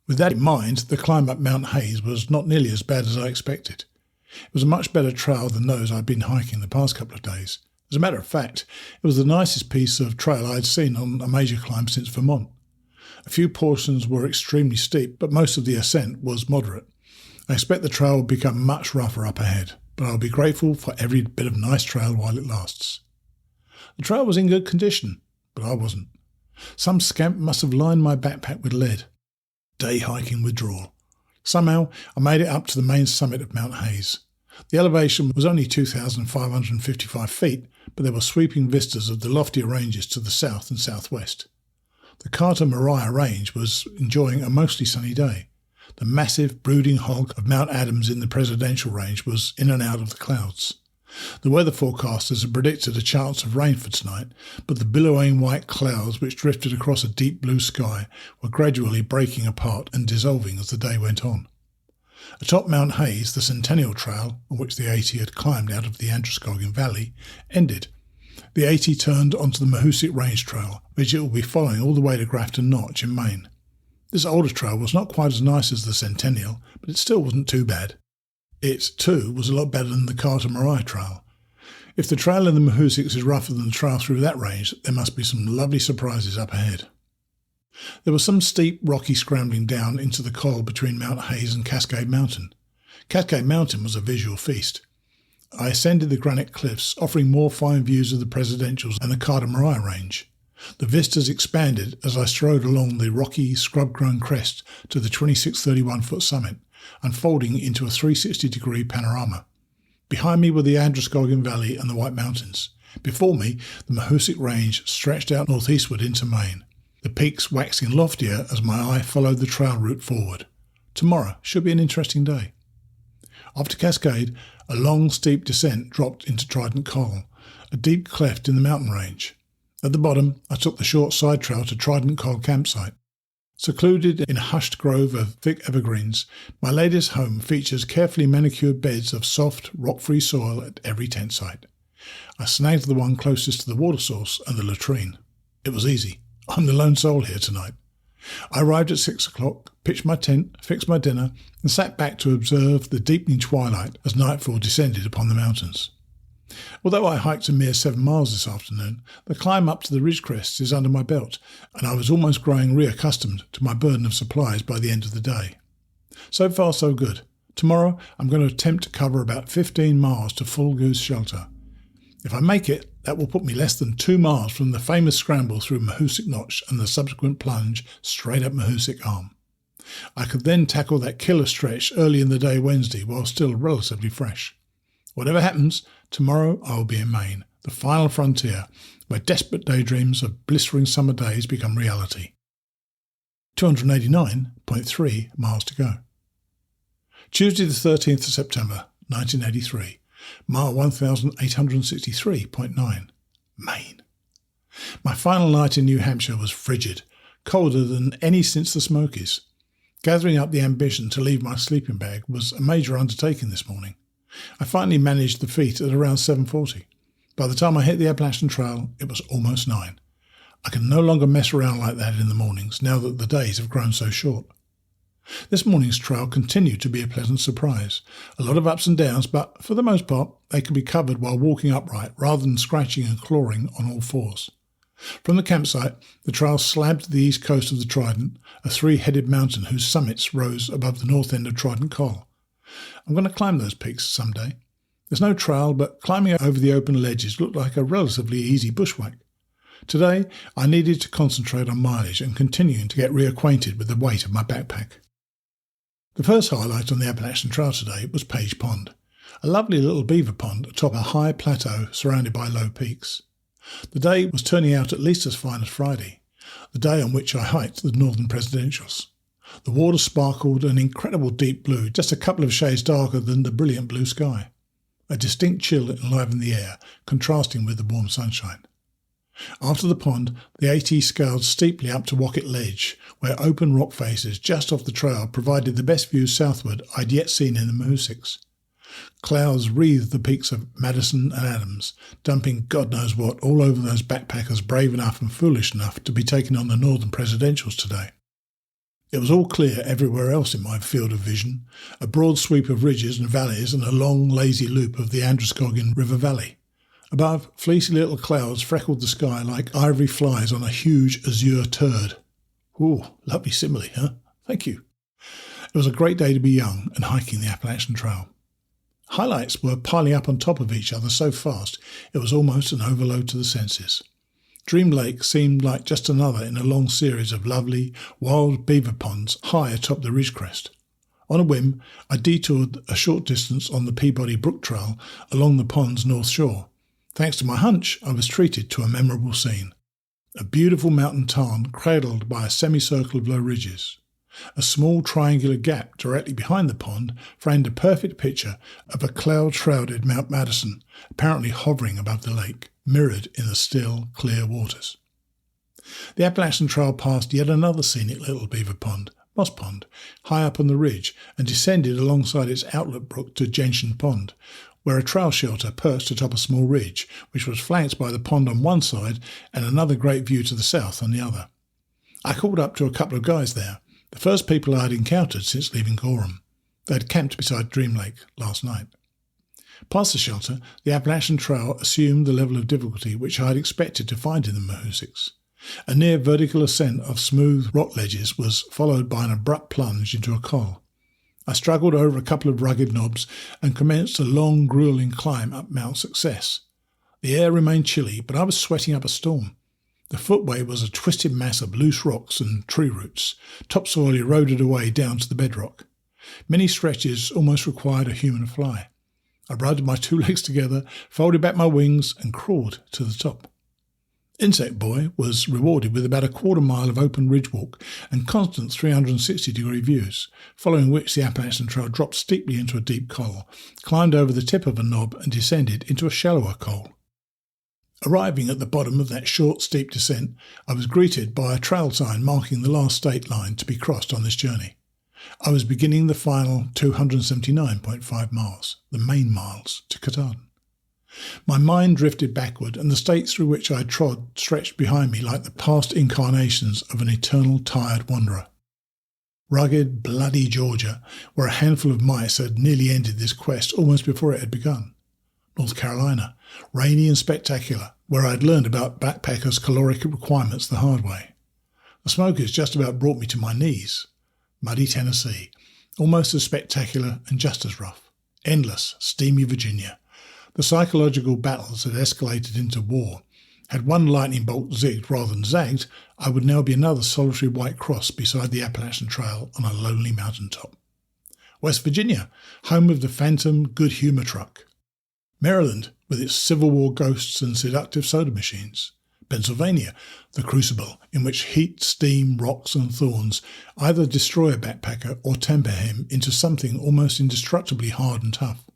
With that in mind, the climb up Mount Hayes was not nearly as bad as I expected. It was a much better trail than those I'd been hiking the past couple of days. As a matter of fact, it was the nicest piece of trail I'd seen on a major climb since Vermont. A few portions were extremely steep, but most of the ascent was moderate. I expect the trail will become much rougher up ahead, but I'll be grateful for every bit of nice trail while it lasts. The trail was in good condition, but I wasn't. Some scamp must have lined my backpack with lead. Day hiking withdrawal. Somehow I made it up to the main summit of Mount Hayes. The elevation was only 2,555 feet, but there were sweeping vistas of the loftier ranges to the south and southwest. The Carter Moriah Range was enjoying a mostly sunny day. The massive, brooding hog of Mount Adams in the Presidential Range was in and out of the clouds. The weather forecasters had predicted a chance of rain for tonight, but the billowing white clouds which drifted across a deep blue sky were gradually breaking apart and dissolving as the day went on. Atop Mount Hayes, the Centennial Trail, on which the AT had climbed out of the Androscoggin Valley, ended. The AT turned onto the Mahoosic Range Trail, which it will be following all the way to Grafton Notch in Maine. This older trail was not quite as nice as the Centennial, but it still wasn't too bad. It, too, was a lot better than the Carter Moriah Trail. If the trail in the Mahoosics is rougher than the trail through that range, there must be some lovely surprises up ahead. There was some steep, rocky scrambling down into the col between Mount Hayes and Cascade Mountain. Cascade Mountain was a visual feast. I ascended the granite cliffs, offering more fine views of the Presidentials and the Carter Moriah Range. The vistas expanded as I strode along the rocky, scrub-grown crest to the 2631-foot summit, unfolding into a 360-degree panorama. Behind me were the Androscoggin Valley and the White Mountains. Before me, the Mahoosic Range stretched out northeastward into Maine, the peaks waxing loftier as my eye followed the trail route forward. Tomorrow should be an interesting day. After Cascade, a long, steep descent dropped into Trident Col, a deep cleft in the mountain range. At the bottom, I took the short side trail to Trident Col campsite. Secluded in a hushed grove of thick evergreens, my latest home features carefully manicured beds of soft, rock-free soil at every tent site. I snagged the one closest to the water source and the latrine. It was easy. I'm the lone soul here tonight. I arrived at 6 o'clock, pitched my tent, fixed my dinner, and sat back to observe the deepening twilight as nightfall descended upon the mountains. Although I hiked a mere 7 miles this afternoon, the climb up to the ridge crests is under my belt, and I was almost growing reaccustomed to my burden of supplies by the end of the day. So far, so good. Tomorrow, I'm going to attempt to cover about 15 miles to Full Goose Shelter. If I make it, that will put me less than 2 miles from the famous scramble through Mahoosic Notch and the subsequent plunge straight up Mahoosic Arm. I could then tackle that killer stretch early in the day Wednesday while still relatively fresh. Whatever happens, tomorrow I will be in Maine, the final frontier, where desperate daydreams of blistering summer days become reality. 289.3 miles to go. Tuesday the 13th of September, 1983. Mile 1863.9. Maine. My final night in New Hampshire was frigid, colder than any since the Smokies. Gathering up the ambition to leave my sleeping bag was a major undertaking this morning. I finally managed the feat at around 7:40. By the time I hit the Appalachian Trail, it was almost 9. I can no longer mess around like that in the mornings, now that the days have grown so short. This morning's trail continued to be a pleasant surprise. A lot of ups and downs, but for the most part, they could be covered while walking upright rather than scratching and clawing on all fours. From the campsite, the trail slabbed the east coast of the Trident, a 3-headed mountain whose summits rose above the north end of Trident Col. I'm going to climb those peaks someday. There's no trail, but climbing over the open ledges looked like a relatively easy bushwhack. Today, I needed to concentrate on mileage and continuing to get reacquainted with the weight of my backpack. The first highlight on the Appalachian Trail today was Page Pond, a lovely little beaver pond atop a high plateau surrounded by low peaks. The day was turning out at least as fine as Friday, the day on which I hiked the Northern Presidentials. The water sparkled an incredible deep blue, just a couple of shades darker than the brilliant blue sky. A distinct chill enlivened the air, contrasting with the warm sunshine. After the pond, the AT scaled steeply up to Wocket Ledge, where open rock faces just off the trail provided the best view southward I'd yet seen in the Mahoosics. Clouds wreathed the peaks of Madison and Adams, dumping God knows what all over those backpackers brave enough and foolish enough to be taking on the Northern Presidentials today. It was all clear everywhere else in my field of vision, a broad sweep of ridges and valleys and a long, lazy loop of the Androscoggin River Valley. Above, fleecy little clouds freckled the sky like ivory flies on a huge azure turd. Ooh, lovely simile, huh? Thank you. It was a great day to be young and hiking the Appalachian Trail. Highlights were piling up on top of each other so fast it was almost an overload to the senses. Dream Lake seemed like just another in a long series of lovely, wild beaver ponds high atop the ridge crest. On a whim, I detoured a short distance on the Peabody Brook Trail along the pond's north shore. Thanks to my hunch, I was treated to a memorable scene. A beautiful mountain tarn cradled by a semicircle of low ridges. A small triangular gap directly behind the pond framed a perfect picture of a cloud-shrouded Mount Madison, apparently hovering above the lake, mirrored in the still, clear waters. The Appalachian Trail passed yet another scenic little beaver pond, Moss Pond, high up on the ridge, and descended alongside its outlet brook to Gentian Pond, where a trail shelter perched atop a small ridge, which was flanked by the pond on one side and another great view to the south on the other. I called up to a couple of guys there, the first people I had encountered since leaving Gorham. They had camped beside Dream Lake last night. Past the shelter, the Appalachian Trail assumed the level of difficulty which I had expected to find in the Mahoosucs. A near vertical ascent of smooth rock ledges was followed by an abrupt plunge into a col. I struggled over a couple of rugged knobs and commenced a long, gruelling climb up Mount Success. The air remained chilly, but I was sweating up a storm. The footway was a twisted mass of loose rocks and tree roots, topsoil eroded away down to the bedrock. Many stretches almost required a human fly. I rubbed my two legs together, folded back my wings, and crawled to the top. Insect Boy was rewarded with about a quarter mile of open ridge walk and constant 360-degree views, following which the Appalachian Trail dropped steeply into a deep col, climbed over the tip of a knob and descended into a shallower col. Arriving at the bottom of that short, steep descent, I was greeted by a trail sign marking the last state line to be crossed on this journey. I was beginning the final 279.5 miles, the Maine miles, to Katahdin. My mind drifted backward, and the states through which I trod stretched behind me like the past incarnations of an eternal tired wanderer. Rugged, bloody Georgia, where a handful of mice had nearly ended this quest almost before it had begun. North Carolina, rainy and spectacular, where I had learned about backpackers' caloric requirements the hard way. The Smokies just about brought me to my knees. Muddy Tennessee, almost as spectacular and just as rough. Endless, steamy Virginia. The psychological battles had escalated into war. Had one lightning bolt zigged rather than zagged, I would now be another solitary white cross beside the Appalachian Trail on a lonely mountaintop. West Virginia, home of the phantom good humour truck. Maryland, with its Civil War ghosts and seductive soda machines. Pennsylvania, the crucible in which heat, steam, rocks and thorns either destroy a backpacker or temper him into something almost indestructibly hard and tough.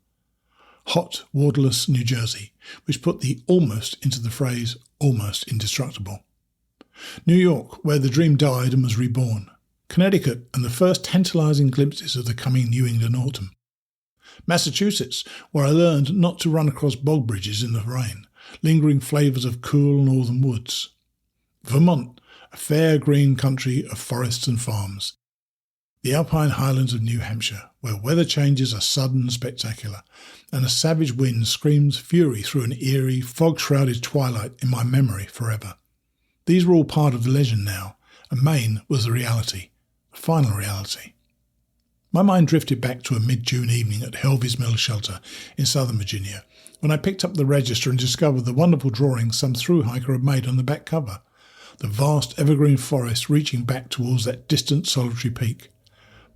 Hot, waterless New Jersey, which put the almost into the phrase almost indestructible. New York, where the dream died and was reborn. Connecticut, and the first tantalizing glimpses of the coming New England autumn. Massachusetts, where I learned not to run across bog bridges in the rain, lingering flavours of cool northern woods. Vermont, a fair green country of forests and farms. The alpine highlands of New Hampshire, where weather changes are sudden and spectacular, and a savage wind screams fury through an eerie, fog-shrouded twilight in my memory forever. These were all part of the legend now, and Maine was the reality, the final reality. My mind drifted back to a mid-June evening at Helvy's Mill Shelter in southern Virginia, when I picked up the register and discovered the wonderful drawing some thru-hiker had made on the back cover, the vast evergreen forest reaching back towards that distant solitary peak.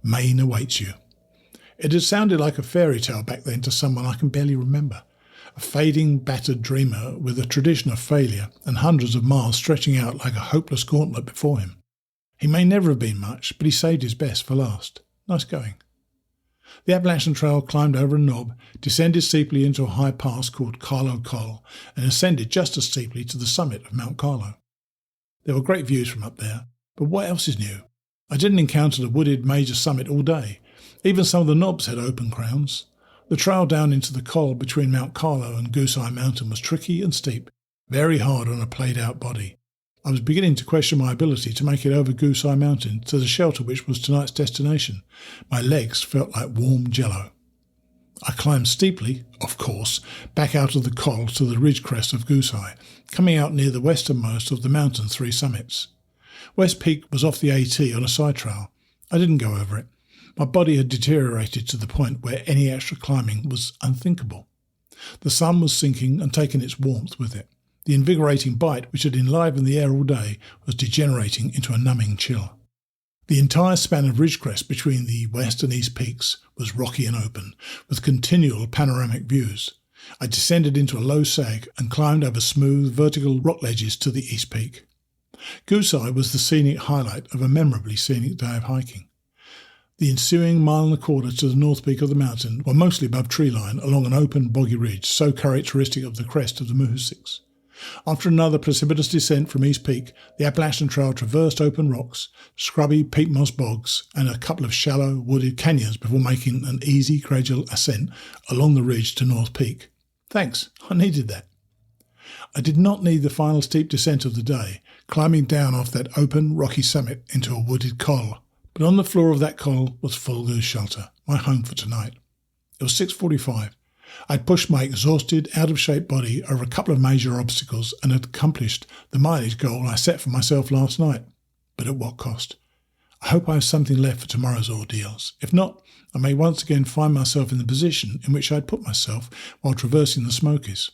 Maine awaits you. It had sounded like a fairy tale back then to someone I can barely remember, a fading, battered dreamer with a tradition of failure and hundreds of miles stretching out like a hopeless gauntlet before him. He may never have been much, but he saved his best for last. Nice going. The Appalachian Trail climbed over a knob, descended steeply into a high pass called Carlo Col, and ascended just as steeply to the summit of Mount Carlo. There were great views from up there, but what else is new? I didn't encounter the wooded major summit all day. Even some of the knobs had open crowns. The trail down into the col between Mount Carlo and Goose Eye Mountain was tricky and steep, very hard on a played-out body. I was beginning to question my ability to make it over Goose Eye Mountain to the shelter which was tonight's destination. My legs felt like warm jello. I climbed steeply, of course, back out of the col to the ridge crest of Goose Eye, coming out near the westernmost of the mountain's three summits. West Peak was off the AT on a side trail. I didn't go over it. My body had deteriorated to the point where any extra climbing was unthinkable. The sun was sinking and taking its warmth with it. The invigorating bite which had enlivened the air all day was degenerating into a numbing chill. The entire span of ridgecrest between the west and east peaks was rocky and open, with continual panoramic views. I descended into a low sag and climbed over smooth, vertical rock ledges to the east peak. Goose Eye was the scenic highlight of a memorably scenic day of hiking. The ensuing 1.25 miles to the north peak of the mountain were mostly above tree line along an open, boggy ridge so characteristic of the crest of the Mooseeks. After another precipitous descent from East Peak, the Appalachian Trail traversed open rocks, scrubby peat moss bogs, and a couple of shallow, wooded canyons before making an easy, gradual ascent along the ridge to North Peak. Thanks, I needed that. I did not need the final steep descent of the day, climbing down off that open, rocky summit into a wooded col, but on the floor of that col was Full Goose Shelter, my home for tonight. It was 6:45. I'd pushed my exhausted, out-of-shape body over a couple of major obstacles and had accomplished the mileage goal I set for myself last night. But at what cost? I hope I have something left for tomorrow's ordeals. If not, I may once again find myself in the position in which I had put myself while traversing the Smokies.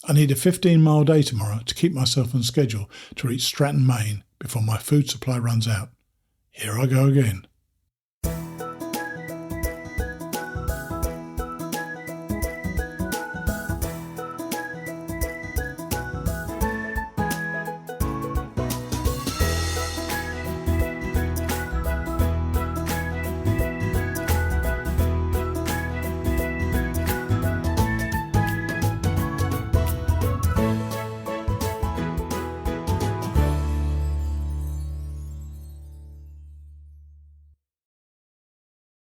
I need a 15-mile day tomorrow to keep myself on schedule to reach Stratton, Maine, before my food supply runs out. Here I go again.